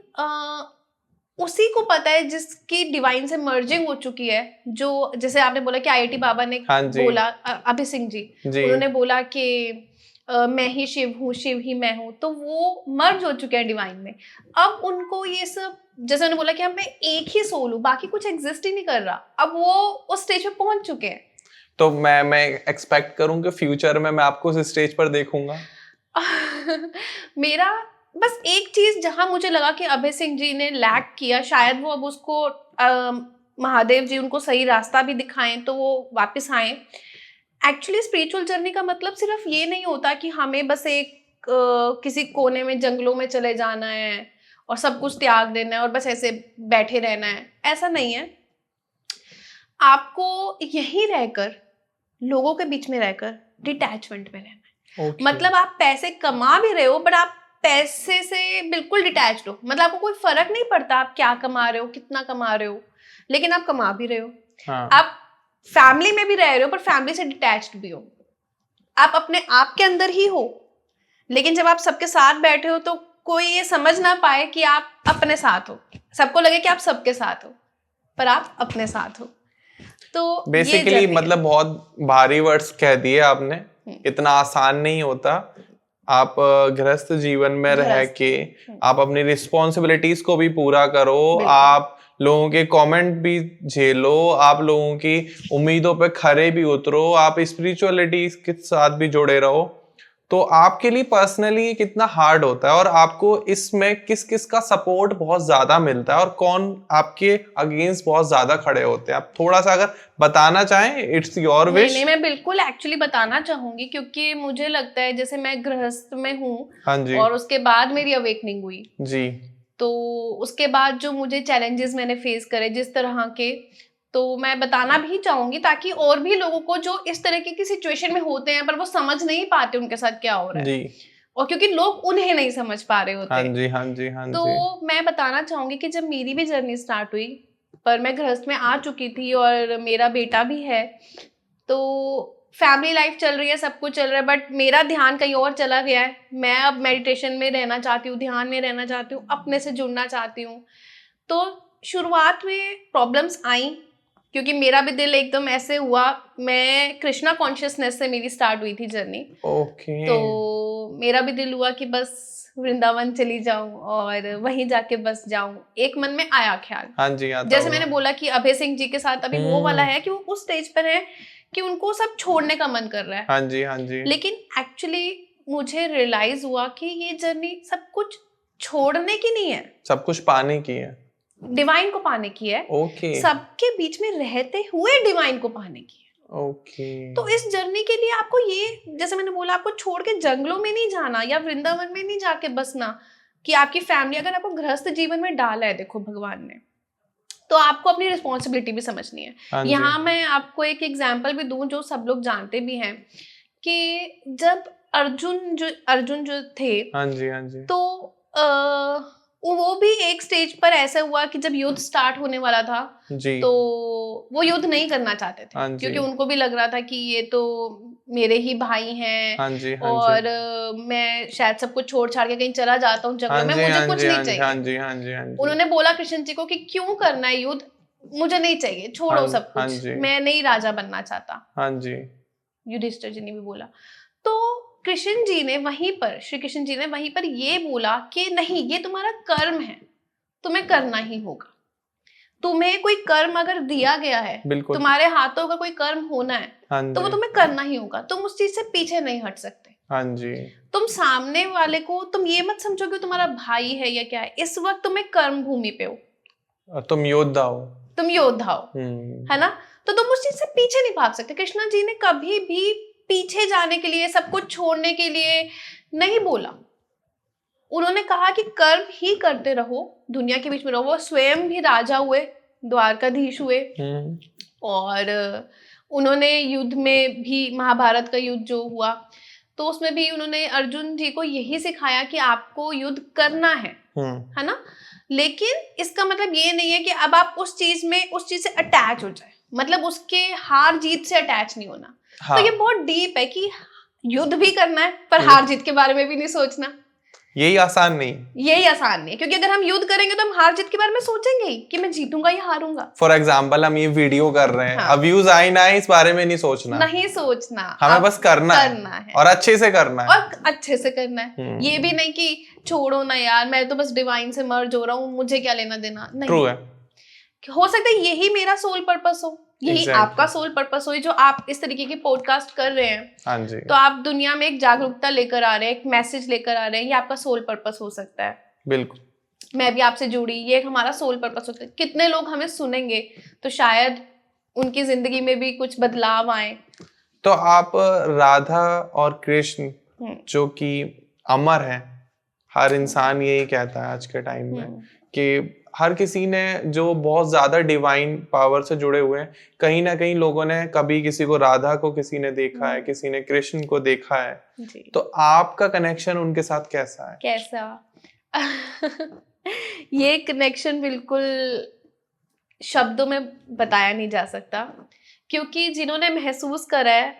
उसी को पता है जिसकी डिवाइन से मर्जिंग हो चुकी है। जो जैसे आपने बोला कि आईआईटी बाबा ने बोला, अभय सिंह जी उन्होंने बोला कि मैं ही शिव हूँ, शिव ही मैं हूँ, तो वो मर्ज हो चुके हैं डिवाइन में। अब उनको ये सब, जैसे उन्होंने बोला कि मैं एक ही सोल हूँ, बाकी कुछ एग्जिस्ट ही नहीं कर रहा, अब वो उस स्टेज पे पहुंच चुके हैं।
तो मैं एक्सपेक्ट करूँ कि फ्यूचर में मैं आपको उस स्टेज पर देखूंगा।
मेरा बस एक चीज जहां मुझे लगा कि अभय सिंह जी ने लैक किया, शायद वो अब उसको महादेव जी उनको सही रास्ता भी दिखाएं तो वो वापस आए। एक्चुअली स्पिरिचुअल जर्नी का मतलब सिर्फ ये नहीं होता कि हमें बस एक किसी कोने में जंगलों में चले जाना है और सब कुछ त्याग देना है और बस ऐसे बैठे रहना है, ऐसा नहीं है। आपको यहीं रहकर, लोगों के बीच में रहकर डिटैचमेंट में रहना है। मतलब आप पैसे कमा भी रहे हो बट आप पैसे से बिल्कुल डिटैच्ड हो, मतलब आपको कोई फर्क नहीं पड़ता आप क्या कमा रहे हो, कितना कमा रहे हो, लेकिन आप कमा भी रहे हो। आप फैमिली में भी रह रहे हो पर फैमिली से डिटैच्ड भी हो। आप अपने आप के अंदर ही हो, लेकिन जब आप सबके साथ बैठे हो तो कोई ये समझ ना पाए कि आप अपने साथ हो, सबको लगे कि आप सबके साथ हो पर आप अपने साथ हो। तो
बेसिकली मतलब बहुत भारी वर्ड्स कह दिए आपने, इतना आसान नहीं होता। आप गृहस्थ जीवन में रह के आप अपनी रिस्पॉन्सिबिलिटीज को भी पूरा करो, आप लोगों के कमेंट भी झेलो, आप लोगों की उम्मीदों पे खरे भी उतरो, आप स्पिरिचुअलिटी के साथ भी जुड़े रहो। तो आपके लिए पर्सनली कितना हार्ड होता है और आपको इसमें किस किस का सपोर्ट बहुत ज्यादा मिलता है और कौन आपके अगेंस्ट बहुत ज्यादा खड़े होते हैं? आप थोड़ा सा अगर बताना चाहें, इट्स योर विश।
नहीं, मैं बिल्कुल एक्चुअली बताना चाहूंगी, क्योंकि मुझे लगता है जैसे मैं गृहस्थ में हूँ,
हाँ जी,
और उसके बाद मेरी अवेकनिंग हुई
जी,
तो उसके बाद जो मुझे चैलेंजेस मैंने फेस करे जिस तरह के, तो मैं बताना भी चाहूंगी ताकि और भी लोगों को जो इस तरह की सिचुएशन में होते हैं पर वो समझ नहीं पाते उनके साथ क्या हो रहा है जी। और क्योंकि लोग उन्हें नहीं समझ पा रहे होते।
हाँ जी, हाँ जी, हाँ
तो
जी।
मैं बताना चाहूंगी कि जब मेरी भी जर्नी स्टार्ट हुई, पर मैं गृहस्थ में आ चुकी थी और मेरा बेटा भी है, तो फैमिली लाइफ चल रही है, सब कुछ चल रहा है, बट मेरा ध्यान कहीं और चला गया है। मैं अब मेडिटेशन में रहना चाहती हूँ, ध्यान में रहना चाहती हूँ, अपने से जुड़ना चाहती हूँ। तो शुरुआत में प्रॉब्लम्स आई क्योंकि मेरा भी दिल एकदम ऐसे हुआ, मैं कृष्णा कॉन्शियसनेस से मेरी स्टार्ट हुई थी जर्नी। तो मेरा भी दिल हुआ कि बस वृंदावन चली जाऊं और वहीं जाके बस जाऊं, एक मन में आया ख्याल।
हाँ जी, आता
जैसे मैंने बोला कि अभय सिंह जी के साथ अभी वो वाला है कि वो उस स्टेज पर है कि उनको सब छोड़ने का मन कर रहा है।
हाँ जी, हाँ जी।
लेकिन एक्चुअली मुझे रियलाइज हुआ कि ये जर्नी सब कुछ छोड़ने की नहीं है, सब कुछ पाने की है, डिवाइन को पाने की है। ओके। सबके बीच में रहते हुए डिवाइन को पाने की है। ओके। तो इस जर्नी के लिए आपको ये, जैसे मैंने बोला, आपको छोड़ के जंगलों में नहीं जाना या वृंदावन में नहीं जाके बसना कि आपकी फैमिली, अगर आपको गृहस्थ जीवन में डाला है देखो भगवान ने, तो आपको अपनी रिस्पॉन्सिबिलिटी भी समझनी है। यहाँ मैं आपको एक एग्जाम्पल भी दूं जो सब लोग जानते भी हैं कि जब अर्जुन जो थे, हाँ जी, हाँ जी, तो वो भी एक स्टेज पर ऐसा हुआ कि जब युद्ध स्टार्ट होने वाला था जी, तो वो युद्ध नहीं करना चाहते थे क्योंकि उनको भी लग रहा था कि ये तो मेरे ही भाई हैं। हाँ जी, हाँ और जी, मैं शायद सब कुछ छोड़ छाड़ के कहीं चला जाता हूँ जंगल में, मुझे कुछ नहीं चाहिए। हाँ जी, हाँ जी, हाँ जी। उन्होंने बोला कृष्ण जी को कि क्यों करना है युद्ध, मुझे नहीं चाहिए, छोड़ो सब कुछ, मैं नहीं राजा बनना चाहता। हाँ जी, युधिष्ठिर जी ने भी बोला। तो कृष्ण जी ने वहीं पर, श्री कृष्ण जी ने वहीं पर ये बोला कि नहीं, ये तुम्हारा कर्म है, तुम्हें करना ही होगा। तुम्हें कोई कर्म अगर दिया गया है, तुम्हारे हाथों का कोई कर्म होना है, तो वो तुम्हें करना ही होगा, तुम उस चीज से पीछे नहीं हट सकते। हाँ जी। तुम सामने वाले को तुम ये मत समझो कि तुम्हारा भाई है या क्या है, इस वक्त तुम्हें कर्म भूमि पे हो, तुम योद्धा हो, तुम योद्धा हो, है ना। तो तुम उस चीज से पीछे नहीं भाग सकते। कृष्णा जी ने कभी भी पीछे जाने के लिए, सब कुछ छोड़ने के लिए नहीं बोला। उन्होंने कहा कि कर्म ही करते रहो, दुनिया के बीच में रहो। वो स्वयं भी राजा हुए, द्वारकाधीश हुए, और उन्होंने युद्ध में भी, महाभारत का युद्ध जो हुआ तो उसमें भी उन्होंने अर्जुन जी को यही सिखाया कि आपको युद्ध करना है ना। लेकिन इसका मतलब ये नहीं है कि अब आप उस चीज से अटैच हो जाए, मतलब उसके हार जीत से अटैच नहीं होना। हाँ। तो ये बहुत डीप है कि युद्ध भी करना है पर हार जीत के बारे में भी नहीं सोचना,
यही आसान नहीं,
यही आसान नहीं, क्योंकि अगर हम युद्ध करेंगे तो हम हार जीत के बारे में सोचेंगे ही कि मैं जीतूंगा या हारूंगा।
फॉर एग्जाम्पल हम ये वीडियो कर रहे हैं,
हाँ।
अब व्यूज आए ना आए इस बारे में नहीं सोचना,
नहीं सोचना,
हमें बस करना है और अच्छे से करना है,
और अच्छे से करना है। ये भी नहीं कि छोड़ो ना यार, मैं तो बस डिवाइन से मर्ज हो रहा हूँ, मुझे क्या लेना देना, नहीं।
ट्रू है,
हो सकता है यही मेरा सोल पर्पस हो, यही आपका सोल पर्पस हो, जो आप इस तरीके की पॉडकास्ट कर रहे हैं।
हाँ जी।
तो आप दुनिया में एक जागरूकता लेकर आ रहे हैं, एक मैसेज लेकर आ रहे हैं, ये आपका सोल पर्पस हो सकता है।
बिल्कुल,
मैं भी आपसे जुड़ी, ये हमारा सोल पर्पस होता है। कितने लोग हमें सुनेंगे तो शायद उनकी जिंदगी में भी कुछ बदलाव आए।
तो आप राधा और कृष्ण जो कि अमर है, हर इंसान यही कहता है आज के टाइम में कि हर किसी ने जो बहुत ज्यादा डिवाइन पावर से जुड़े हुए हैं, कहीं ना कहीं लोगों ने कभी किसी को राधा को किसी ने देखा है, किसी ने कृष्ण को देखा है, तो आपका कनेक्शन उनके साथ कैसा है?
कैसा ये कनेक्शन बिल्कुल शब्दों में बताया नहीं जा सकता, क्योंकि जिन्होंने महसूस करा है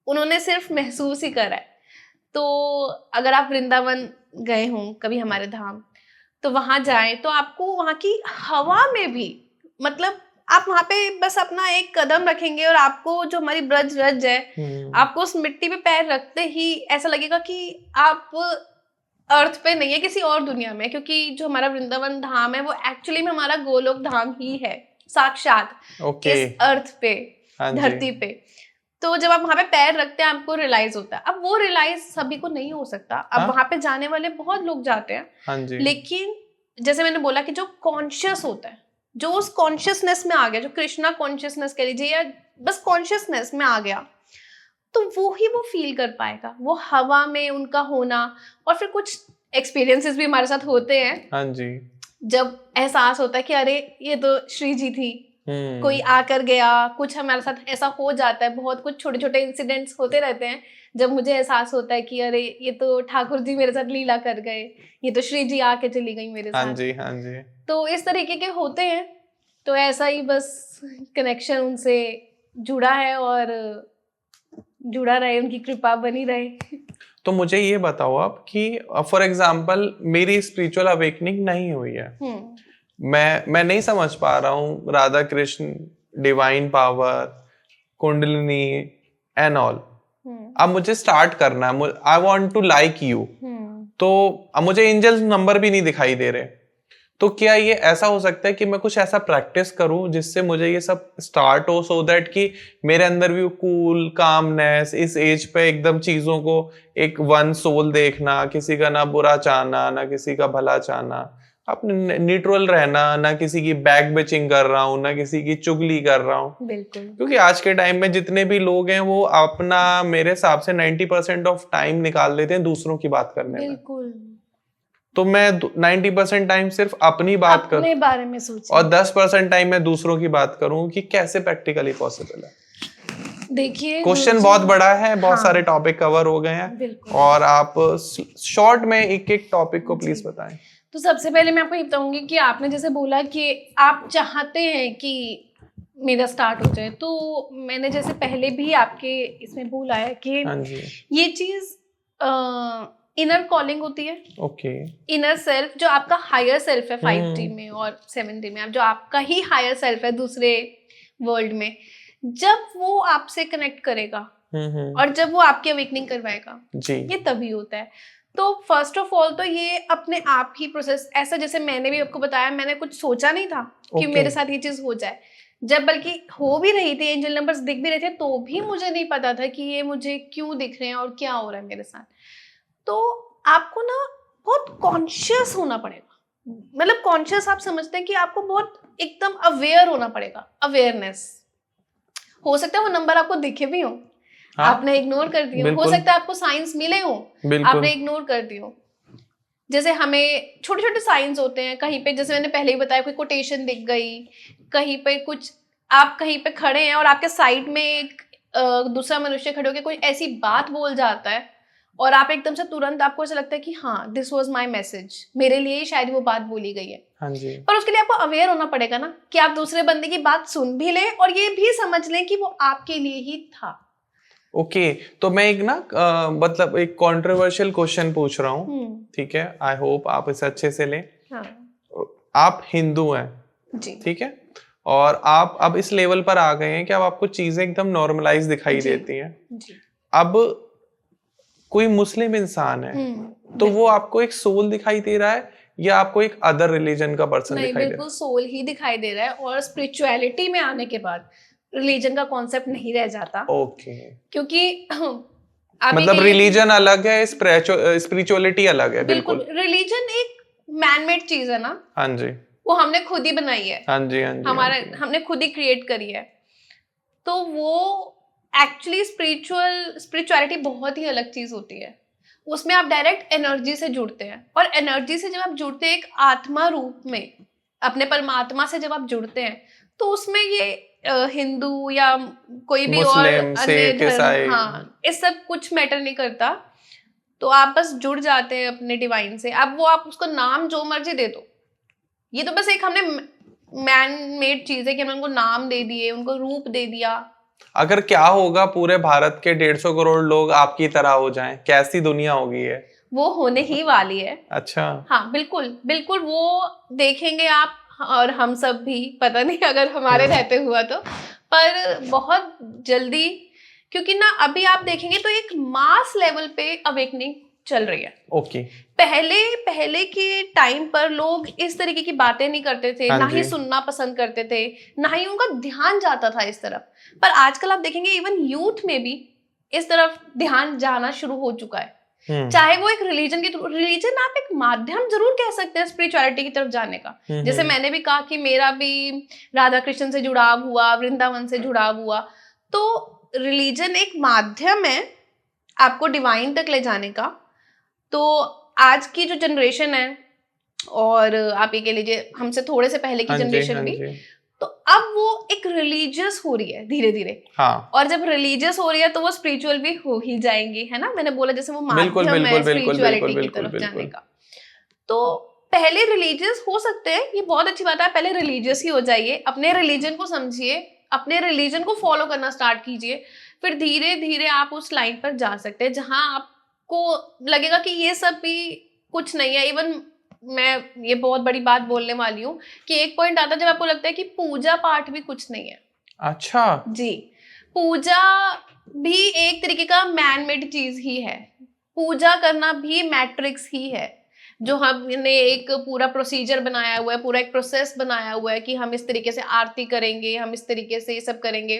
उन्होंने सिर्फ महसूस ही करा है। तो अगर आप वृंदावन गए हों कभी हमारे धाम, तो वहां जाएं तो आपको वहां की हवा में भी, मतलब आप वहां पे बस अपना एक कदम रखेंगे और आपको जो हमारी ब्रज रज है, आपको उस मिट्टी पे पैर रखते ही ऐसा लगेगा कि आप अर्थ पे नहीं है, किसी और दुनिया में। क्योंकि जो हमारा वृंदावन धाम है वो एक्चुअली में हमारा गोलोक धाम ही है, साक्षात इस अर्थ पे, धरती पे। तो जब आप वहां पे पैर रखते हैं आपको रियलाइज होता है। अब वो रियलाइज सभी को नहीं हो सकता। अब वहां पे जाने वाले बहुत लोग जाते हैं, लेकिन जैसे मैंने बोला कि जो कॉन्शियस होता है, जो उस कॉन्शियसनेस में आ गया, जो कृष्णा कॉन्शियसनेस कह लीजिए या बस कॉन्शियसनेस में आ गया, तो वो ही वो फील कर पाएगा, वो हवा में उनका होना। और फिर कुछ एक्सपीरियंसेस भी हमारे साथ होते हैं। हाँ जी। जब एहसास होता है कि अरे ये तो श्री जी थी, कोई आकर गया, कुछ हमारे साथ ऐसा हो जाता है। बहुत कुछ छोटे छोटे इंसिडेंट्स होते रहते हैं जब मुझे एहसास होता है कि अरे ये तो ठाकुर जी मेरे साथ लीला कर गए, ये तो श्री जी आके चली गई मेरे साथ। हाँ जी, हाँ जी। तो इस तरीके के होते हैं। तो ऐसा ही बस कनेक्शन उनसे जुड़ा है और जुड़ा रहे, उनकी कृपा बनी रहे।
तो मुझे ये बताओ आप कि फॉर एग्जाम्पल मेरी स्पिरिचुअल अवेकनिंग नहीं हुई है, मैं नहीं समझ पा रहा हूँ Radha Krishna, divine power, Kundalini and all. अब मुझे स्टार्ट करना है, I want to like you, तो अब मुझे एंजल्स नंबर भी नहीं दिखाई दे रहे। तो क्या ये ऐसा हो सकता है कि मैं कुछ ऐसा प्रैक्टिस करूं जिससे मुझे ये सब स्टार्ट हो, सो दैट कि मेरे अंदर भी कूल कामनेस, इस एज पे एकदम चीजों को एक वन सोल देखना, किसी का ना बुरा चाहना ना किसी का भला चाहना, अपने न्यूट्रल रहना, ना किसी की बैक बेचिंग कर रहा हूँ ना किसी की चुगली कर रहा हूँ। बिल्कुल, क्योंकि आज के टाइम में जितने भी लोग हैं वो अपना, मेरे हिसाब से 90% ऑफ टाइम निकाल लेते हैं दूसरों की बात करने में। बिल्कुल। तो मैं 90% टाइम सिर्फ अपनी बात करूं, अपने बारे में सोचूं, और 10% टाइम मैं दूसरों की बात करूं, कि कैसे प्रैक्टिकली पॉसिबल है? देखिए क्वेश्चन बहुत बड़ा है, बहुत सारे टॉपिक कवर हो गए हैं, और आप शॉर्ट में एक एक टॉपिक को प्लीज बताएं।
तो सबसे पहले मैं आपको ये बताऊंगी कि आपने जैसे बोला कि आप चाहते हैं कि मेरा स्टार्ट हो जाए, तो मैंने जैसे पहले भी आपके इसमें बोला है कि ये चीज इनर कॉलिंग होती है। ओके। इनर सेल्फ जो आपका हायर सेल्फ है 5D में और 7D में, जो आपका ही हायर सेल्फ है दूसरे वर्ल्ड में, जब वो आपसे कनेक्ट करेगा और जब वो आपकी अवेकनिंग करवाएगा जी, ये तभी होता है। तो फर्स्ट ऑफ ऑल तो ये अपने आप ही प्रोसेस, ऐसा जैसे मैंने भी आपको बताया, मैंने कुछ सोचा नहीं था कि मेरे साथ ये चीज हो जाए। जब बल्कि हो भी रही थी, एंजल नंबर्स दिख भी रहे थे, तो भी मुझे नहीं पता था कि ये मुझे क्यों दिख रहे हैं और क्या हो रहा है मेरे साथ। तो आपको ना बहुत कॉन्शियस होना पड़ेगा, मतलब कॉन्शियस आप समझते हैं कि आपको बहुत एकदम अवेयर होना पड़ेगा। अवेयरनेस, हो सकता है वो नंबर आपको दिखे भी हो, हाँ? आपने इग्नोर कर दिया, हो सकता है आपको साइंस मिले हो, आपने इग्नोर कर दिया। जैसे हमें छोटे छोटे साइंस होते हैं, कहीं पे जैसे मैंने पहले ही बताया, कोई कोटेशन दिख गई, कहीं पे कुछ, आप कहीं पे खड़े हैं और आपके साइड में एक दूसरा मनुष्य खड़े होकर कोई ऐसी बात बोल जाता है और आप एकदम से तुरंत आपको ऐसा लगता है कि हाँ दिस वाज माय मैसेज, मेरे लिए ही शायद वो बात बोली गई है। हाँ जी। पर उसके लिए आपको अवेयर होना पड़ेगा ना, कि आप दूसरे बंदे की बात सुन भी लें और ये भी समझ लें कि वो आपके लिए ही था।
ओके तो मैं एक ना मतलब एक कंट्रोवर्शियल क्वेश्चन पूछ रहा हूँ, ठीक है, आई होप आप इसे अच्छे से लें।
हाँ।
आप हिंदू हैं
जी।
ठीक है, और आप अब इस लेवल पर आ गए हैं कि अब आपको चीजें एकदम नॉर्मलाइज दिखाई
जी।
देती हैं।
जी।
अब कोई मुस्लिम इंसान है तो वो आपको एक सोल दिखाई दे रहा है या आपको एक अदर रिलीजन का पर्सन
नहीं,
दिखाई दे रहा
बिल्कुल सोल ही दिखाई दे रहा है, और स्पिरिचुअलिटी में आने के बाद रिलीजन का कॉन्सेप्ट नहीं रह जाता।
ओके
क्योंकि
मतलब रिलीजन अलग है, स्पिरिचुअलिटी अलग है।
बिल्कुल,
बिल्कुल
रिलीजन एक मैनमेड चीज है ना,
हाँ जी,
वो हमने खुद ही बनाई है,
हाँ जी, हाँ जी,
हमारा
हाँ जी।
हमने खुद ही क्रिएट करी है। तो वो एक्चुअली स्पिरिचुअलिटी बहुत ही अलग चीज होती है। उसमें आप डायरेक्ट एनर्जी से जुड़ते हैं, और एनर्जी से जब आप जुड़ते हैं एक आत्मा रूप में, अपने परमात्मा से जब आप जुड़ते हैं, तो उसमें ये हिंदू या कोई भी और
मुस्लिम
अन्य
सिख
धर्म,
ईसाई
हाँ, इस सब कुछ मैटर नहीं करता। तो आप बस जुड़ जाते हैं अपने डिवाइन से। अब वो आप उसको नाम जो मर्जी दे दो, ये तो बस एक हमने मैन मेड चीज है कि हमने उनको नाम दे दिए, उनको रूप दे दिया।
अगर क्या होगा पूरे भारत के 150 करोड़ लोग आपकी तरह हो जाएं, कैसी दुनिया होगी ये?
वो होने ही वाली है।
अच्छा
हाँ, बिल्कुल बिल्कुल, वो देखेंगे आप और हम सब भी, पता नहीं अगर हमारे रहते हुआ तो, पर बहुत जल्दी। क्योंकि ना अभी आप देखेंगे तो एक मास लेवल पे अवेकनिंग चल रही है।
ओके
पहले के टाइम पर लोग इस तरीके की बातें नहीं करते थे,
हाँ
ना ही
जी।
सुनना पसंद करते थे, ना ही उनका ध्यान जाता था इस तरफ। पर आजकल आप देखेंगे इवन यूथ में भी इस तरफ ध्यान जाना शुरू हो चुका है। चाहे वो एक रिलीजन के थ्रू, रिलीजन आप एक माध्यम जरूर कह सकते हैं स्पिरिचुअलिटी की तरफ जाने का। जैसे मैंने भी कहा कि मेरा भी राधा कृष्ण से जुड़ाव हुआ, वृंदावन से जुड़ाव हुआ। तो रिलीजन एक माध्यम है आपको डिवाइन तक ले जाने का। तो आज की जो जनरेशन है, और आप ये कह लीजिए हमसे थोड़े से पहले की
हाँ जी,
जनरेशन
हाँ
भी,
जी।
तो अब वो एक रिलीजियस हो रही है धीरे धीरे।
हाँ
और जब रिलीजियस हो रही है तो वो स्पिरिचुअल भी हो ही जाएंगी, है ना। मैंने बोला जैसे वो
बिल्कुल
माध्यम है
बिल्कुल बिल्कुल
स्पिरिचुअलिटी
बिल्कुल
की
बिल्कुल
तरफ जाने
बिल्कुल।
का। तो पहले रिलीजियस हो सकते हैं, ये बहुत अच्छी बात है, पहले रिलीजियस ही हो जाइए, अपने रिलीजन को समझिए, अपने रिलीजन को फॉलो करना स्टार्ट कीजिए। फिर धीरे धीरे आप उस लाइन पर जा सकते हैं जहां आपको लगेगा कि ये सब भी कुछ नहीं है। इवन मैं ये बहुत बड़ी बात बोलने वाली हूँ कि एक पॉइंट आता है जब आपको लगता है कि पूजा पाठ भी कुछ नहीं है।
अच्छा
जी, पूजा भी एक तरीके का मैन मेड चीज ही है। पूजा करना भी मैट्रिक्स ही है, जो हमने एक पूरा प्रोसीजर बनाया हुआ है, पूरा एक प्रोसेस बनाया हुआ है कि हम इस तरीके से आरती करेंगे, हम इस तरीके से ये सब करेंगे।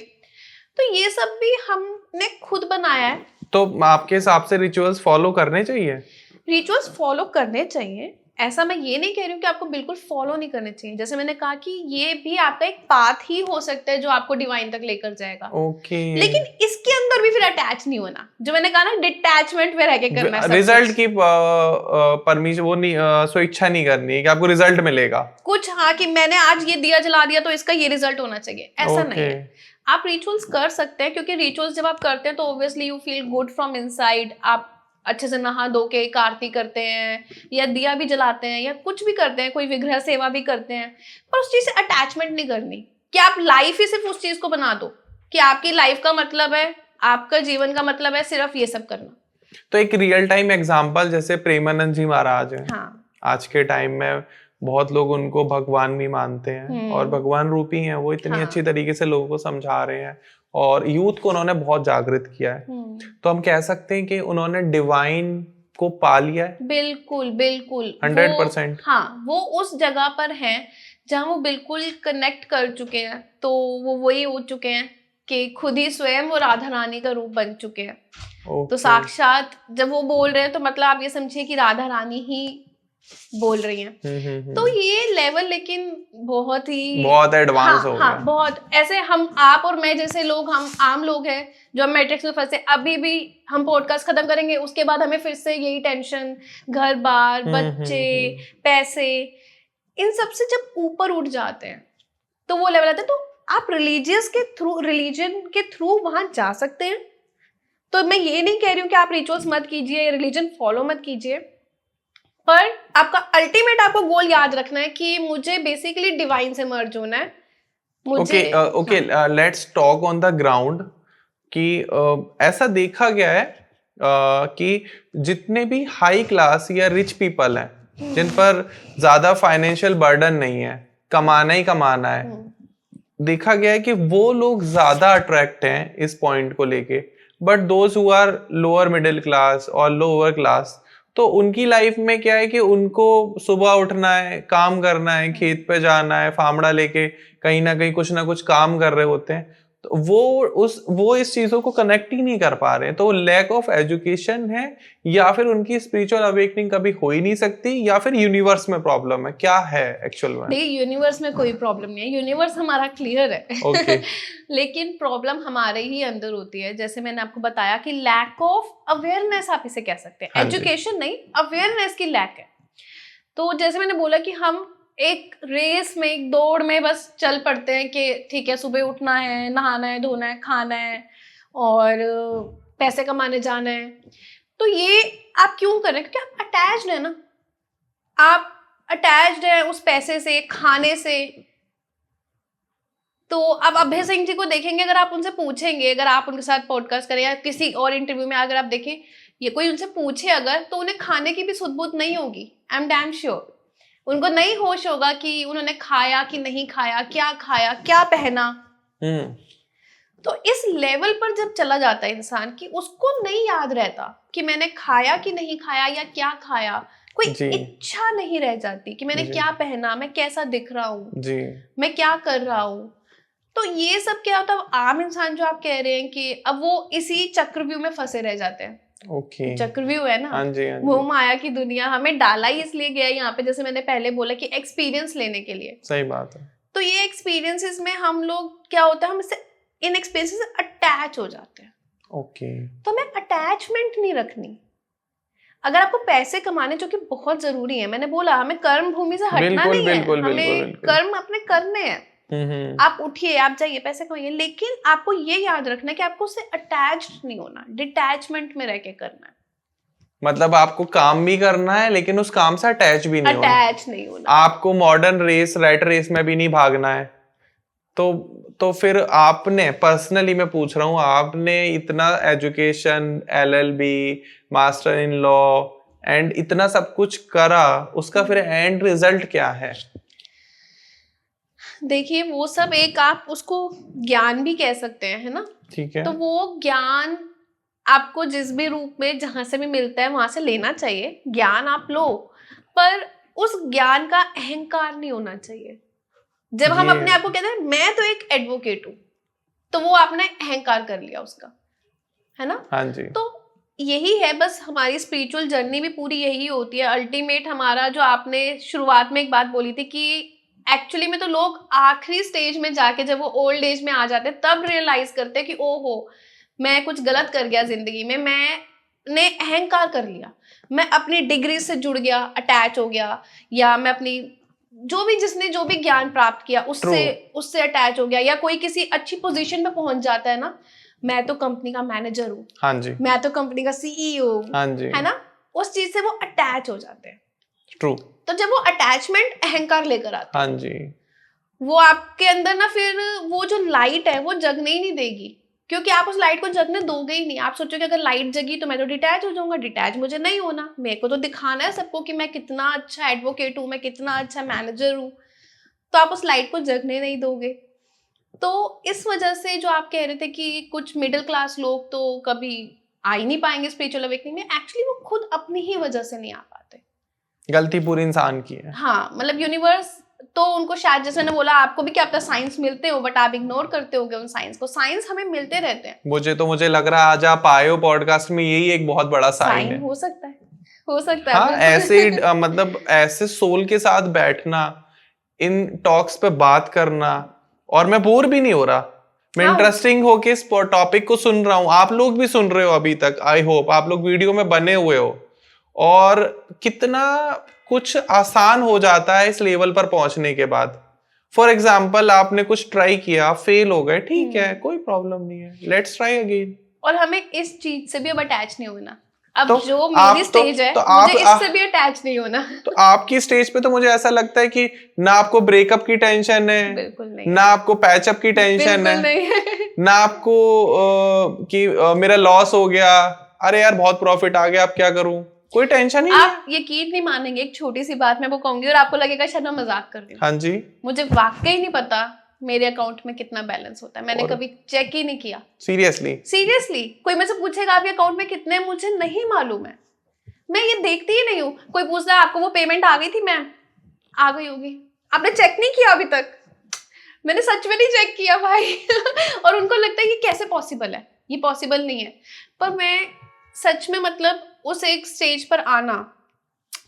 तो ये सब भी हमने खुद बनाया है।
तो आपके हिसाब से रिचुअल्स फॉलो करने चाहिए?
रिचुअल्स फॉलो करने चाहिए, ऐसा मैं ये नहीं कह रही हूँ कि आपको बिल्कुल फॉलो नहीं करने चाहिए। जैसे मैंने कहा कि ये भी आपका एक पाथ ही हो सकता है जो आपको डिवाइन तक लेकर जाएगा।
ओके
लेकिन इसके अंदर भी फिर अटैच नहीं होना, जो मैंने कहा ना, डिटैचमेंट में रह के करना है सब
रिजल्ट
कुछ।
की परमिशन वो नहीं स्वेच्छा नहीं करनी है कि आपको रिजल्ट मिलेगा
कुछ हाँ कि मैंने आज ये दिया जला दिया तो इसका ये रिजल्ट होना चाहिए, ऐसा नहीं है। आप रिचुअल्स कर सकते हैं, क्योंकि रिचुअल्स जब आप करते हैं तो obviously you feel good from inside. आप अच्छे से नहा धो के एक आरती करते हैं, या दिया भी जलाते हैं, या कुछ भी करते हैं, कोई विग्रह सेवा भी करते हैं। पर उस चीज से अटैचमेंट नहीं करनी कि आप लाइफ ही सिर्फ उस चीज को बना दो कि आपकी लाइफ का मतलब है, आपका जीवन का मतलब है सिर्फ ये सब करना।
तो एक रियल टाइम एग्जांपल जैसे प्रेमानंद जी महाराज हैं।
हाँ,
आज के टाइम में बहुत लोग उनको भगवान भी मानते हैं और भगवान रूपी हैं वो, इतनी अच्छी तरीके से लोगों को समझा रहे हैं और यूथ को उन्होंने बहुत जागृत किया है। तो हम कह सकते हैं कि उन्होंने डिवाइन को पा लिया है।
बिल्कुल बिल्कुल
100%।
हाँ, वो उस जगह पर हैं जहाँ वो बिल्कुल कनेक्ट कर चुके हैं। तो वो वही हो चुके हैं कि खुद ही स्वयं वो राधा रानी का रूप बन चुके हैं। तो साक्षात जब वो बोल रहे हैं तो मतलब आप ये समझिए कि राधा रानी ही बोल रही हैं। तो ये लेवल लेकिन बहुत एडवांस हो गया। बहुत ऐसे हम आप और मैं जैसे लोग, हम आम लोग हैं जो हम मैट्रिक्स में फंसे। अभी भी हम पॉडकास्ट खत्म करेंगे, उसके बाद हमें फिर से यही टेंशन, घर बार, बच्चे, पैसे, इन सब से जब ऊपर उठ जाते हैं तो वो लेवल आता है। तो आप रिलीजन के थ्रू वहां जा सकते हैं। तो मैं ये नहीं कह रही हूँ कि आप रिचुअल्स मत कीजिए, रिलीजन फॉलो मत कीजिए, पर आपका अल्टीमेट आपको गोल याद रखना है कि मुझे बेसिकली डिवाइन से मर्ज होना है।
Okay let's talk on the ground. कि ऐसा देखा गया है कि जितने भी हाई क्लास या रिच पीपल हैं जिन पर ज्यादा फाइनेंशियल बर्डन नहीं है, कमाना ही कमाना है, देखा गया है कि वो लोग ज्यादा अट्रैक्ट हैं इस पॉइंट को लेके। But those who are lower middle class और लोअर क्लास, तो उनकी लाइफ में क्या है कि उनको सुबह उठना है, काम करना है, खेत पे जाना है, फावड़ा लेके कहीं ना कहीं कुछ ना कुछ काम कर रहे होते हैं, तो वो इस चीजों को कनेक्ट ही नहीं कर पा रहे हैं। तो लैक ऑफ एजुकेशन है, या फिर उनकी स्पिरिचुअल अवेकनिंग कभी हो ही नहीं सकती, या फिर यूनिवर्स में प्रॉब्लम है, क्या है एक्चुअल में?
देखिए, यूनिवर्स में कोई प्रॉब्लम नहीं है, यूनिवर्स हमारा क्लियर है।
ओके।
लेकिन प्रॉब्लम हमारे ही अंदर होती है। जैसे मैंने आपको बताया कि लैक ऑफ अवेयरनेस आप इसे कह सकते हैं, एजुकेशन नहीं, अवेयरनेस की लैक है। तो जैसे मैंने बोला कि हम एक रेस में, एक दौड़ में बस चल पड़ते हैं कि ठीक है, सुबह उठना है, नहाना है, धोना है, खाना है और पैसे कमाने जाना है। तो ये आप क्यों कर रहे हैं? क्योंकि आप अटैच्ड है ना, आप अटैच्ड है उस पैसे से, खाने से। तो अब अभय सिंह जी को देखेंगे, अगर आप उनसे पूछेंगे, अगर आप उनके साथ पॉडकास्ट करें या किसी और इंटरव्यू में अगर आप देखें, ये कोई उनसे पूछे अगर, तो उन्हें खाने की भी सुध-बुध नहीं होगी। आई एम डैम श्योर उनको नहीं होश होगा कि उन्होंने खाया कि नहीं खाया, क्या पहना। तो इस लेवल पर जब चला जाता है इंसान कि उसको नहीं याद रहता कि मैंने खाया कि नहीं खाया या क्या खाया, कोई इच्छा नहीं रह जाती कि मैंने क्या पहना, मैं कैसा दिख रहा हूँ, मैं क्या कर रहा हूँ। तो ये सब क्या होता है, आम इंसान जो आप कह रहे हैं कि अब वो इसी चक्रव्यूह में फंसे रह जाते हैं।
ओके।
चक्रव्यूह है ना,
वो
माया की दुनिया, हमें डाला ही इसलिए गया यहाँ पे, जैसे मैंने पहले बोला कि एक्सपीरियंस लेने के लिए।
सही बात है।
तो ये एक्सपीरियंसेस में हम लोग क्या होता है, हम इससे इन एक्सपीरियंसेस से अटैच हो जाते हैं।
ओके।
तो हमें अटैचमेंट नहीं रखनी। अगर आपको पैसे कमाने, जो कि बहुत जरूरी है, मैंने बोला हमें कर्म भूमि से हटना नहीं है, हमें कर्म अपने करने हैं। आप उठिए, आप जाइए, पैसे कमाइए, लेकिन आपको ये याद रखना है कि आपको उससे अटैच्ड नहीं होना, डिटैचमेंट में रह के करना है।
मतलब आपको काम भी करना है लेकिन उस काम से अटैच भी नहीं होना। आपको मॉडर्न रेस, रैट रेस में भी नहीं भागना है। तो फिर आपने, पर्सनली मैं पूछ रहा हूँ, आपने इतना education, LLB, master in law and इतना सब कुछ करा, उसका फिर एंड रिजल्ट क्या है?
देखिए, वो सब एक आप उसको ज्ञान भी कह सकते हैं, है ना? ठीक है। तो वो ज्ञान आपको जिस भी रूप में जहां से भी मिलता है वहां से लेना चाहिए। ज्ञान आप लो, पर उस ज्ञान का अहंकार नहीं होना चाहिए। जब हम अपने आप को कहते हैं मैं तो एक एडवोकेट हूं, तो वो आपने अहंकार कर लिया उसका, है ना? हाँ जी। तो यही है, बस हमारी स्पिरिचुअल जर्नी भी पूरी यही होती है। अल्टीमेट हमारा, जो आपने शुरुआत में एक बात बोली थी कि एक्चुअली में तो लोग आखिरी स्टेज में जाके, जब वो ओल्ड एज में आ जाते हैं, तब रियलाइज करते हैं कि ओहो, मैं कुछ गलत कर गया जिंदगी में, मैंने अहंकार कर लिया, मैं अपनी डिग्री से जुड़ गया, अटैच हो गया, या मैं अपनी जिसने जो भी ज्ञान प्राप्त किया उससे अटैच हो गया, या कोई किसी अच्छी पोजीशन पे पहुंच जाता है ना, मैं तो कंपनी का मैनेजर हूँ, हाँ जी, मैं तो कंपनी का CEO, हाँ जी, है ना, उस चीज से वो अटैच हो जाते हैं। ट्रू। तो जब वो अटैचमेंट अहंकार लेकर आता है, हाँ जी, वो आपके अंदर ना, फिर वो जो लाइट है वो जगने ही नहीं देगी, क्योंकि आप उस लाइट को जगने दोगे ही नहीं। आप सोचोगे अगर लाइट जगी तो मैं तो डिटैच हो जाऊंगा, डिटैच मुझे नहीं होना, मेरे को तो दिखाना है सबको कि मैं कितना अच्छा एडवोकेट हूँ, मैं कितना अच्छा मैनेजर हूँ, तो आप उस लाइट को जगने नहीं दोगे। तो इस वजह से जो आप कह रहे थे कि कुछ मिडिल क्लास लोग तो कभी आ ही नहीं पाएंगे स्पिरिचुअल अवेकनिंग में, एक्चुअली वो खुद अपनी ही वजह से नहीं आ पाते। गलती पूरी इंसान की है। हाँ, मतलब यूनिवर्स तो उनको शायद, जैसे मैंने बोला, आपको भी क्या पता साइंस मिलते हो, बट आप इग्नोर करते होगे उन साइंस को। साइंस हमें मिलते रहते हैं। मुझे लग रहा है आज आप आए हो पॉडकास्ट में, यही एक बहुत बड़ा साइन है। हो सकता है। हाँ, ऐसे मतलब ऐसे सोल के साथ बैठना, इन टॉक्स पे बात करना, और मैं बोर भी नहीं हो रहा, मैं इंटरेस्टिंग होके इस टॉपिक को सुन रहा हूँ। आप लोग भी सुन रहे हो अभी तक, आई होप आप लोग वीडियो में बने हुए हो, और कितना कुछ आसान हो जाता है इस लेवल पर पहुंचने के बाद। फॉर एग्जाम्पल, आपने कुछ ट्राई किया, फेल हो गए, ठीक है, कोई प्रॉब्लम नहीं है, लेट्स ट्राई अगेन। और हमें इस चीज से भी अब अटैच नहीं होना। अब तो जो मेरी स्टेज है, मुझे इससे भी अटैच नहीं होना। तो आपकी स्टेज पे तो मुझे ऐसा लगता है कि ना आपको ब्रेकअप की टेंशन है, बिल्कुल नहीं, ना आपको पैचअप की टेंशन है,
ना आपको कि मेरा लॉस हो गया, अरे यार बहुत प्रॉफिट आ गया, अब क्या करूं, कोई टेंशन ही नहीं।
आप यकीन नहीं मानेंगे, एक छोटी सी बात मैं वो कहूंगी और आपको लगेगा शायद मैं मजाक कर रही हूँ।
हाँ जी।
मुझे वाकई नहीं पता मेरे अकाउंट में कितना बैलेंस होता है, मैंने कभी चेक ही नहीं किया।
सीरियसली
कोई मुझसे पूछेगा आपके अकाउंट में कितने, मुझे नहीं मालूम है, मैं ये देखती ही नहीं हूँ। कोई पूछता है आपको वो पेमेंट आ गई थी मैम, आ गई होगी, आपने चेक नहीं किया अभी तक? मैंने सच में नहीं चेक किया भाई। और उनको लगता है ये कैसे पॉसिबल है, ये पॉसिबल नहीं है। पर मैं सच में मतलब उस एक स्टेज पर आना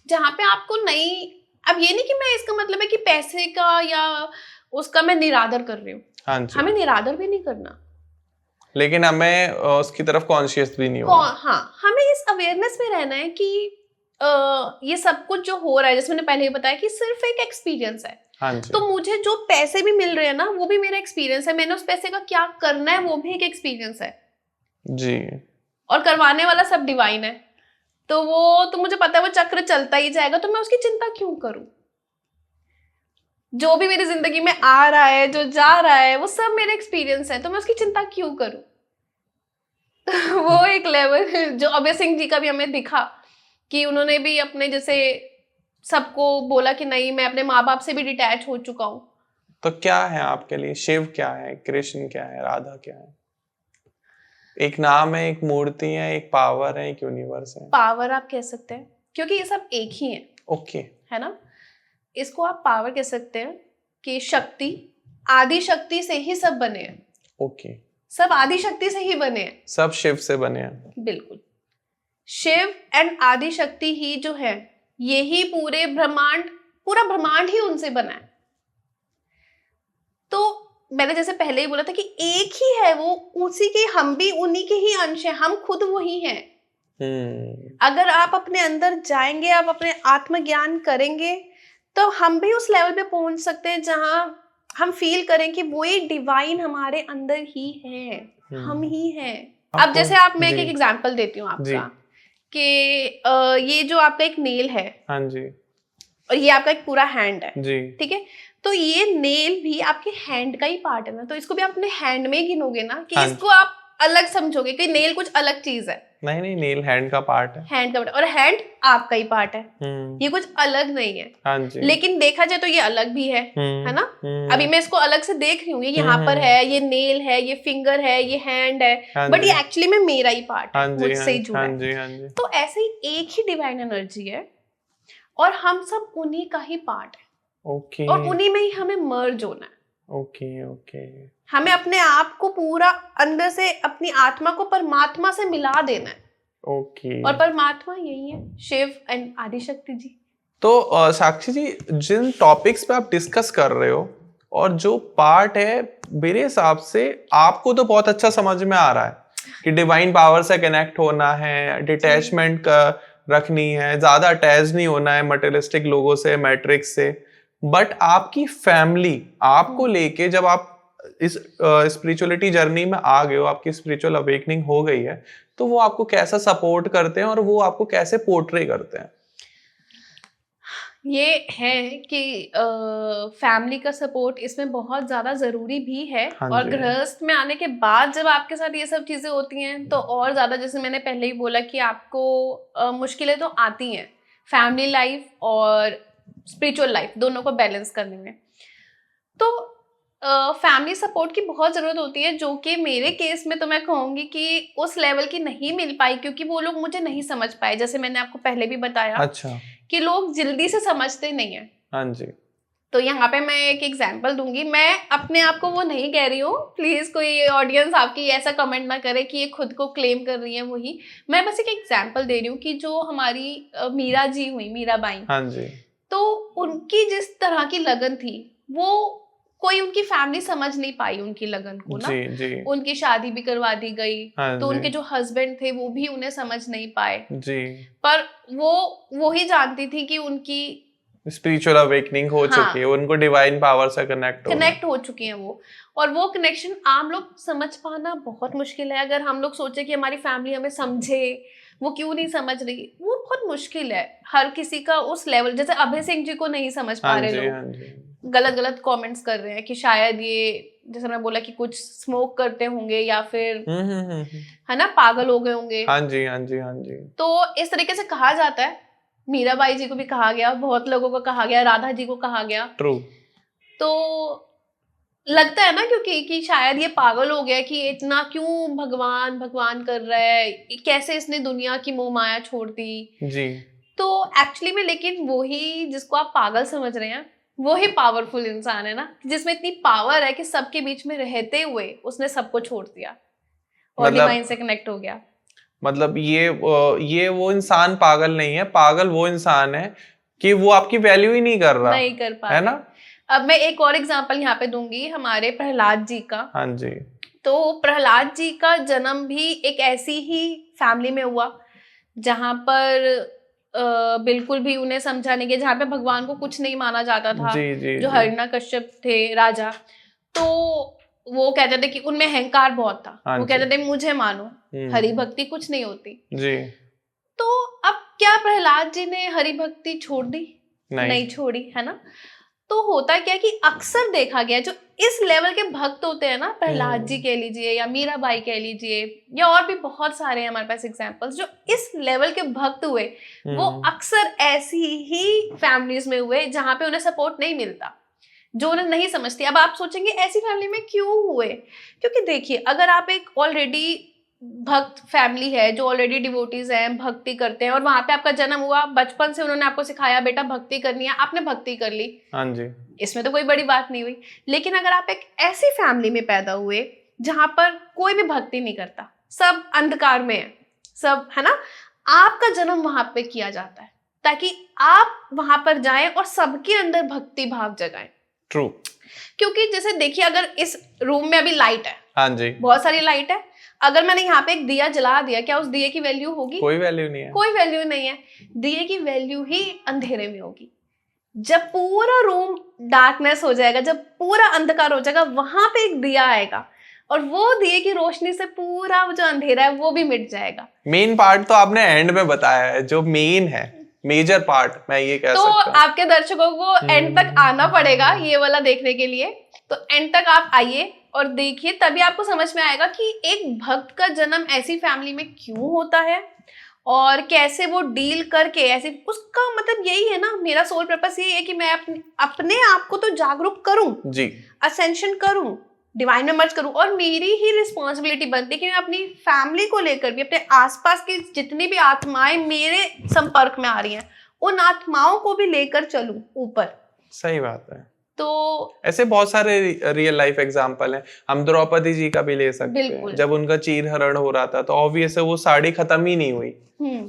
जहाँ पे आपको नहीं, अब ये नहीं कि मैं इसका मतलब है कि पैसे का या उसका मैं निरादर कर रही हूँ।
हाँ जी।
हमें निरादर भी नहीं करना,
लेकिन हमें उसकी तरफ कॉन्शियस भी नहीं होना।
हाँ, हमें इस अवेयरनेस में रहना है कि ये सब कुछ जो हो रहा है, जैसे मैंने पहले ही बताया कि सिर्फ एक एक्सपीरियंस है।
हाँ जी।
तो मुझे जो पैसे भी मिल रहे हैं ना, वो भी मेरा एक्सपीरियंस है, मैंने उस पैसे का क्या करना है वो भी एक एक्सपीरियंस है
जी।
और करवाने वाला सब डिवाइन है। तो वो तो मुझे पता है वो चक्र चलता ही जाएगा, तो मैं उसकी चिंता क्यों करूं? जो भी मेरी जिंदगी में आ रहा है, जो जा रहा है, वो सब मेरे एक्सपीरियंस है, तो मैं उसकी चिंता क्यों करूं? वो एक लेवल जो अभय सिंह जी का भी हमें दिखा कि उन्होंने भी अपने जैसे सबको बोला कि नहीं, मैं अपने माँ बाप से भी डिटैच हो चुका हूँ।
तो क्या है आपके लिए शिव, क्या है कृष्ण, क्या है राधा, क्या है? एक नाम है, एक मूर्ति है, एक पावर है, एक यूनिवर्स है।
पावर आप कह सकते हैं क्योंकि ये सब एक ही है।
ओके।
है ना, इसको आप पावर कह सकते हैं कि शक्ति, आदि शक्ति से ही सब बने हैं।
ओके।
सब आदि शक्ति से ही बने हैं,
सब शिव से बने हैं।
बिल्कुल। शिव एंड आदि शक्ति ही जो है, यही पूरे ब्रह्मांड, पूरा ब्रह्मांड ही उनसे बना है। तो मैंने जैसे पहले ही बोला था कि एक ही है वो, उसी के, हम भी उन्हीं के ही अंश हैं, हम खुद वही हैं। अगर आप अपने अंदर जाएंगे, आप अपने आत्मज्ञान करेंगे, तो हम भी उस लेवल पे पहुंच सकते हैं जहां हम फील करें कि वो एक डिवाइन हमारे अंदर ही है, हम ही हैं। अब जैसे आप, मैं एक एग्जांपल देती हूँ आपका कि ये जो आपका एक नेल है,
हाँ जी,
और ये आपका एक पूरा हैंड है
जी,
ठीक है, तो ये नेल भी आपके हैंड का ही पार्ट है ना, तो इसको भी आप अपने हैंड में गिनोगे ना कि इसको आप अलग समझोगे कि नेल कुछ अलग चीज है? नहीं
नहीं, नेल हैंड का पार्ट है,
हैंड का पार्ट, और हैंड आपका ही पार्ट है, ये कुछ अलग नहीं है।
हाँ जी।
लेकिन देखा जाए तो ये अलग भी है ना। अभी मैं इसको अलग से देख रही हूँ, ये यहाँ पर है, ये नेल है, ये फिंगर है, ये हैंड है, बट ये एक्चुअली में मेरा ही पार्ट है, मुझसे ही जुड़ा है। तो ऐसे ही एक ही डिवाइन एनर्जी है और हम सब उन्हीं का ही पार्ट है। ओके। और उन्हीं में ही हमें मर्ज होना है। Okay okay. हमें अपने आप को पूरा अंदर से, अपनी आत्मा को परमात्मा से मिला देना है। ओके। और परमात्मा यही है, शिव एंड आदिशक्ति जी।
तो साक्षी जी, जिन टॉपिक्स पे आप डिस्कस कर रहे हो और जो पार्ट है, मेरे हिसाब से आपको तो बहुत अच्छा समझ में आ रहा है कि डिवाइन पावर से कनेक्ट होना है, डिटैचमेंट का रखनी है, ज्यादा अटैच नहीं होना है मटेरियलिस्टिक लोगों से, मैट्रिक्स से। बट आपकी फैमिली आपको लेके, जब आप इस स्पिरिचुअलिटी जर्नी में आ गए हो, आपकी स्पिरिचुअल अवेकनिंग हो गई है, तो वो आपको कैसा सपोर्ट करते हैं और वो आपको कैसे पोर्ट्रे करते हैं?
ये है कि फैमिली का सपोर्ट इसमें बहुत ज्यादा जरूरी भी है। और गृहस्थ में आने के बाद जब आपके साथ ये सब चीजें होती हैं तो और ज्यादा, जैसे मैंने पहले ही बोला कि आपको मुश्किलें तो आती हैं फैमिली लाइफ और स्पिरिचुअल लाइफ दोनों को बैलेंस करने में। तो फैमिली सपोर्ट की बहुत ज़रूरत होती है, जो कि मेरे केस में तो मैं कहूँगी कि उस लेवल की नहीं मिल पाई, क्योंकि वो लोग मुझे नहीं समझ पाए। जैसे मैंने आपको पहले भी बताया, अच्छा, कि लोग जल्दी से समझते नहीं है। हाँ जी। तो यहाँ पे मैं एक एग्जांपल दूंगी। मैं अपने आप को वो नहीं कह रही हूँ, प्लीज कोई ऑडियंस आपकी ऐसा कमेंट ना करे कि ये खुद को क्लेम कर रही है वही। मैं बस एक एग्जांपल दे रही हूँ कि जो हमारी मीरा जी हुई, मीराबाई, हाँ जी, तो उनकी जिस तरह की लगन थी, वो कोई उनकी फैमिली समझ नहीं पाई उनकी लगन को ना। जी, जी। उनकी शादी भी करवा दी गई, तो उनके जो हस्बैंड थे वो भी उन्हें समझ नहीं पाए जी। पर वो ही जानती थी कि उनकी स्पिरिचुअल अवेकनिंग हो चुकी है, उनको डिवाइन पावर से कनेक्ट हो चुकी हैं वो। और वो कनेक्शन आम लोग समझ पाना बहुत मुश्किल है। अगर हम लोग सोचे कि हमारी फैमिली हमें समझे, वो क्यों नहीं समझ रही, वो बहुत मुश्किल है। हर किसी का उस लेवल, जैसे अभय सिंह जी को नहीं समझ पा रहे लोग, गलत गलत कमेंट्स कर रहे हैं कि शायद ये जैसे मैं बोला कि कुछ स्मोक करते होंगे या फिर है ना पागल हो गए होंगे।
हाँ जी हाँ जी हाँ जी।
तो इस तरीके से कहा जाता है, मीराबाई जी को भी कहा गया, बहुत लोगों को कहा गया, राधा जी को कहा गया।
ट्रू।
तो लगता है ना क्योंकि कि शायद ये पागल हो गया कि इतना क्यों भगवान भगवान कर रहा है, कैसे इसने दुनिया की मोह माया छोड़ दी
जी।
तो एक्चुअली में लेकिन वही जिसको आप पागल समझ रहे हैं वही पावरफुल इंसान है ना, जिसमें इतनी पावर है कि सबके बीच में रहते हुए उसने सबको छोड़ दिया और डिवाइन से कनेक्ट हो गया।
मतलब ये वो इंसान पागल नहीं है, पागल वो इंसान है कि वो आपकी वैल्यू ही नहीं कर रहा,
नहीं कर पा
है ना।
अब मैं एक और एग्जांपल यहाँ पे दूंगी हमारे प्रहलाद जी का।
हाँ जी।
तो प्रहलाद जी का जन्म भी एक ऐसी ही फैमिली में हुआ जहां पर बिल्कुल भी उन्हें समझा नहीं गया, जहाँ पे भगवान को कुछ नहीं माना जाता था। जो हिरण्यकश्यप थे राजा, तो वो कहते थे कि उनमें अहंकार बहुत था। वो कहते थे मुझे मानो, हरि भक्ति कुछ नहीं होती जी। तो अब क्या प्रहलाद जी ने हरि भक्ति छोड़ दी? नहीं छोड़ी, है ना। तो होता क्या कि अक्सर देखा गया जो इस लेवल के भक्त होते हैं ना, प्रहलाद जी कह लीजिए या मीराबाई कह लीजिए या और भी बहुत सारे हैं हमारे पास एग्जांपल्स, जो इस लेवल के भक्त हुए वो अक्सर ऐसी ही फैमिलीज में हुए जहां पे उन्हें सपोर्ट नहीं मिलता, जो उन्हें नहीं समझती। अब आप सोचेंगे ऐसी फैमिली में क्यों हुए? क्योंकि देखिए, अगर आप एक ऑलरेडी भक्त फैमिली है जो ऑलरेडी डिवोटीज हैं, भक्ति करते हैं, और वहां पे आपका जन्म हुआ, बचपन से उन्होंने आपको सिखाया बेटा भक्ति करनी है, आपने भक्ति कर ली, हाँ जी, इसमें तो कोई बड़ी बात नहीं हुई। लेकिन अगर आप एक ऐसी फैमिली में पैदा हुए जहां पर कोई भी भक्ति नहीं करता, सब अंधकार में है, सब, है ना, आपका जन्म वहां पे किया जाता है ताकि आप वहां पर जाएं और सबके अंदर भक्ति भाव जगाएं। ट्रू। क्योंकि जैसे देखिए, अगर इस रूम में अभी लाइट है, हाँ जी, बहुत सारी लाइट है, अगर मैंने यहाँ पे एक दिया जला दिया, क्या उस दिए की वैल्यू होगी? कोई वैल्यू नहीं है, कोई वैल्यू नहीं है। दिए की वैल्यू ही अंधेरे में होगी। जब पूरा रूम डार्कनेस हो जाएगा, जब पूरा अंधकार हो जाएगा, वहां पे एक दिया आएगा और वो दिए की रोशनी से पूरा जो अंधेरा है वो भी मिट जाएगा। मेन पार्ट तो आपने एंड में बताया है, जो मेन है, मेजर पार्ट मैं ये कह सकता हूं। तो आपके दर्शकों को एंड तक आना पड़ेगा ये वाला देखने के लिए। तो एंड तक आप आइए और देखिए, तभी आपको समझ में आएगा कि एक भक्त का जन्म ऐसी फैमिली में क्यों होता है और कैसे वो डील करके ऐसे, उसका मतलब यही है ना, मेरा सोल पर्पस यही है कि मैं अपने आप को तो जागरूक करूं जी, असेंशन करूं, डिवाइन में मर्ज करूं, और मेरी ही रिस्पॉन्सिबिलिटी बनती है कि मैं अपनी फैमिली को लेकर भी, अपने आसपास की जितनी भी आत्माएं मेरे संपर्क में आ रही हैं, उन आत्माओं को भी लेकर चलूं ऊपर। सही बात है। तो ऐसे बहुत सारे रियल लाइफ एग्जांपल हैं, हम द्रौपदी जी का भी ले सकते हैं। जब उनका चीरहरण हो रहा था तो ऑब्वियस है वो साड़ी खत्म ही नहीं हुई,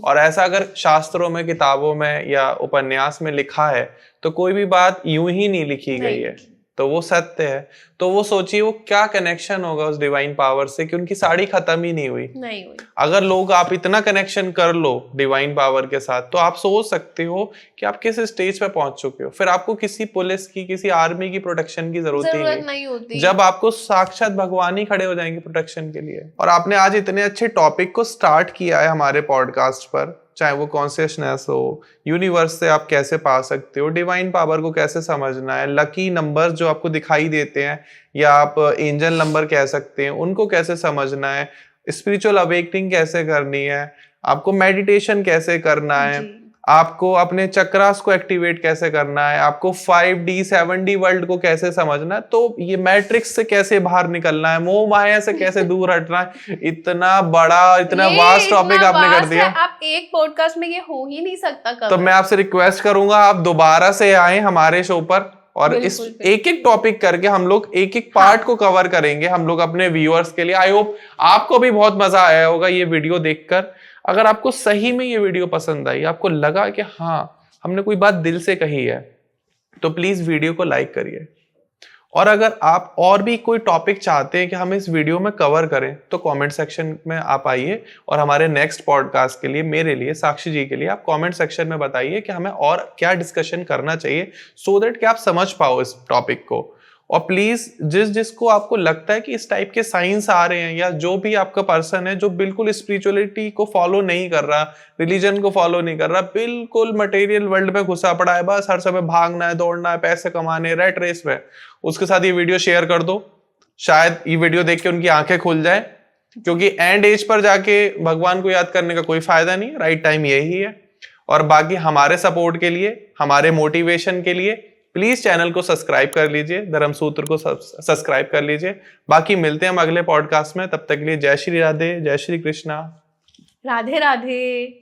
और ऐसा अगर शास्त्रों में, किताबों में या उपन्यास में लिखा है तो कोई भी बात यूं ही नहीं लिखी गई है, तो वो सत्य है। तो वो सोचिए वो क्या कनेक्शन होगा उस डिवाइन पावर से कि उनकी साड़ी खत्म ही नहीं हुई। अगर लोग आप इतना कनेक्शन कर लो डिवाइन पावर के साथ, तो आप सोच सकते हो कि आप किस स्टेज पे पहुंच चुके हो। फिर आपको किसी पुलिस की, किसी आर्मी की प्रोटेक्शन की जरूरत ही नहीं होती, जब आपको साक्षात भगवान ही खड़े हो जाएंगे प्रोटेक्शन के लिए। और आपने आज इतने अच्छे टॉपिक को स्टार्ट किया है हमारे पॉडकास्ट पर, चाहे वो कॉन्शियसनेस हो, यूनिवर्स से आप कैसे पा सकते हो, डिवाइन पावर को कैसे समझना है, लकी नंबर्स जो आपको दिखाई देते हैं या आप एंजल नंबर कह सकते हैं, उनको कैसे समझना है, स्पिरिचुअल अवेकनिंग कैसे करनी है, आपको मेडिटेशन कैसे करना है, आपको अपने चक्रास को एक्टिवेट कैसे करना है, आपको 5D 7D वर्ल्ड को कैसे समझना है, तो ये मैट्रिक्स से कैसे बाहर निकलना है, मोह माया से कैसे दूर हटना है, इतना बड़ा, इतना वास्ट टॉपिक आपने कर दिया। आप एक पॉडकास्ट में ये हो ही नहीं सकता कवर। तो मैं आपसे रिक्वेस्ट करूंगा आप दोबारा से आए हमारे शो पर, और इस एक एक टॉपिक करके हम लोग एक एक पार्ट को कवर करेंगे हम लोग अपने व्यूअर्स के लिए। आई होप आपको भी बहुत मजा आया होगा ये वीडियो देखकर। अगर आपको सही में ये वीडियो पसंद आई, आपको लगा कि हाँ हमने कोई बात दिल से कही है, तो प्लीज वीडियो को लाइक करिए। और अगर आप और भी कोई टॉपिक चाहते हैं कि हम इस वीडियो में कवर करें, तो कमेंट सेक्शन में आप आइए और हमारे नेक्स्ट पॉडकास्ट के लिए, मेरे लिए, साक्षी जी के लिए, आप कमेंट सेक्शन में बताइए कि हमें और क्या डिस्कशन करना चाहिए, सो दैट कि आप समझ पाओ इस टॉपिक को। और प्लीज जिसको आपको लगता है कि इस टाइप के साइंस आ रहे हैं, या जो भी आपका पर्सन है जो बिल्कुल स्पिरिचुअलिटी को फॉलो नहीं कर रहा, रिलीजन को फॉलो नहीं कर रहा, बिल्कुल मटेरियल वर्ल्ड में घुसा पड़ा है, बस हर समय भागना है, दौड़ना है, पैसे कमाने, रेट रेस में, उसके साथ ये वीडियो शेयर कर दो।
शायद ये वीडियो देख के उनकी आंखें खुल जाए, क्योंकि एंड एज पर जाके भगवान को याद करने का कोई फायदा नहीं, राइट टाइम यही है। और बाकी हमारे सपोर्ट के लिए, हमारे मोटिवेशन के लिए प्लीज चैनल को सब्सक्राइब कर लीजिए, धर्मसूत्र को सब्सक्राइब कर लीजिए। बाकी मिलते हैं हम अगले पॉडकास्ट में, तब तक के लिए जय श्री राधे, जय श्री कृष्णा,
राधे राधे।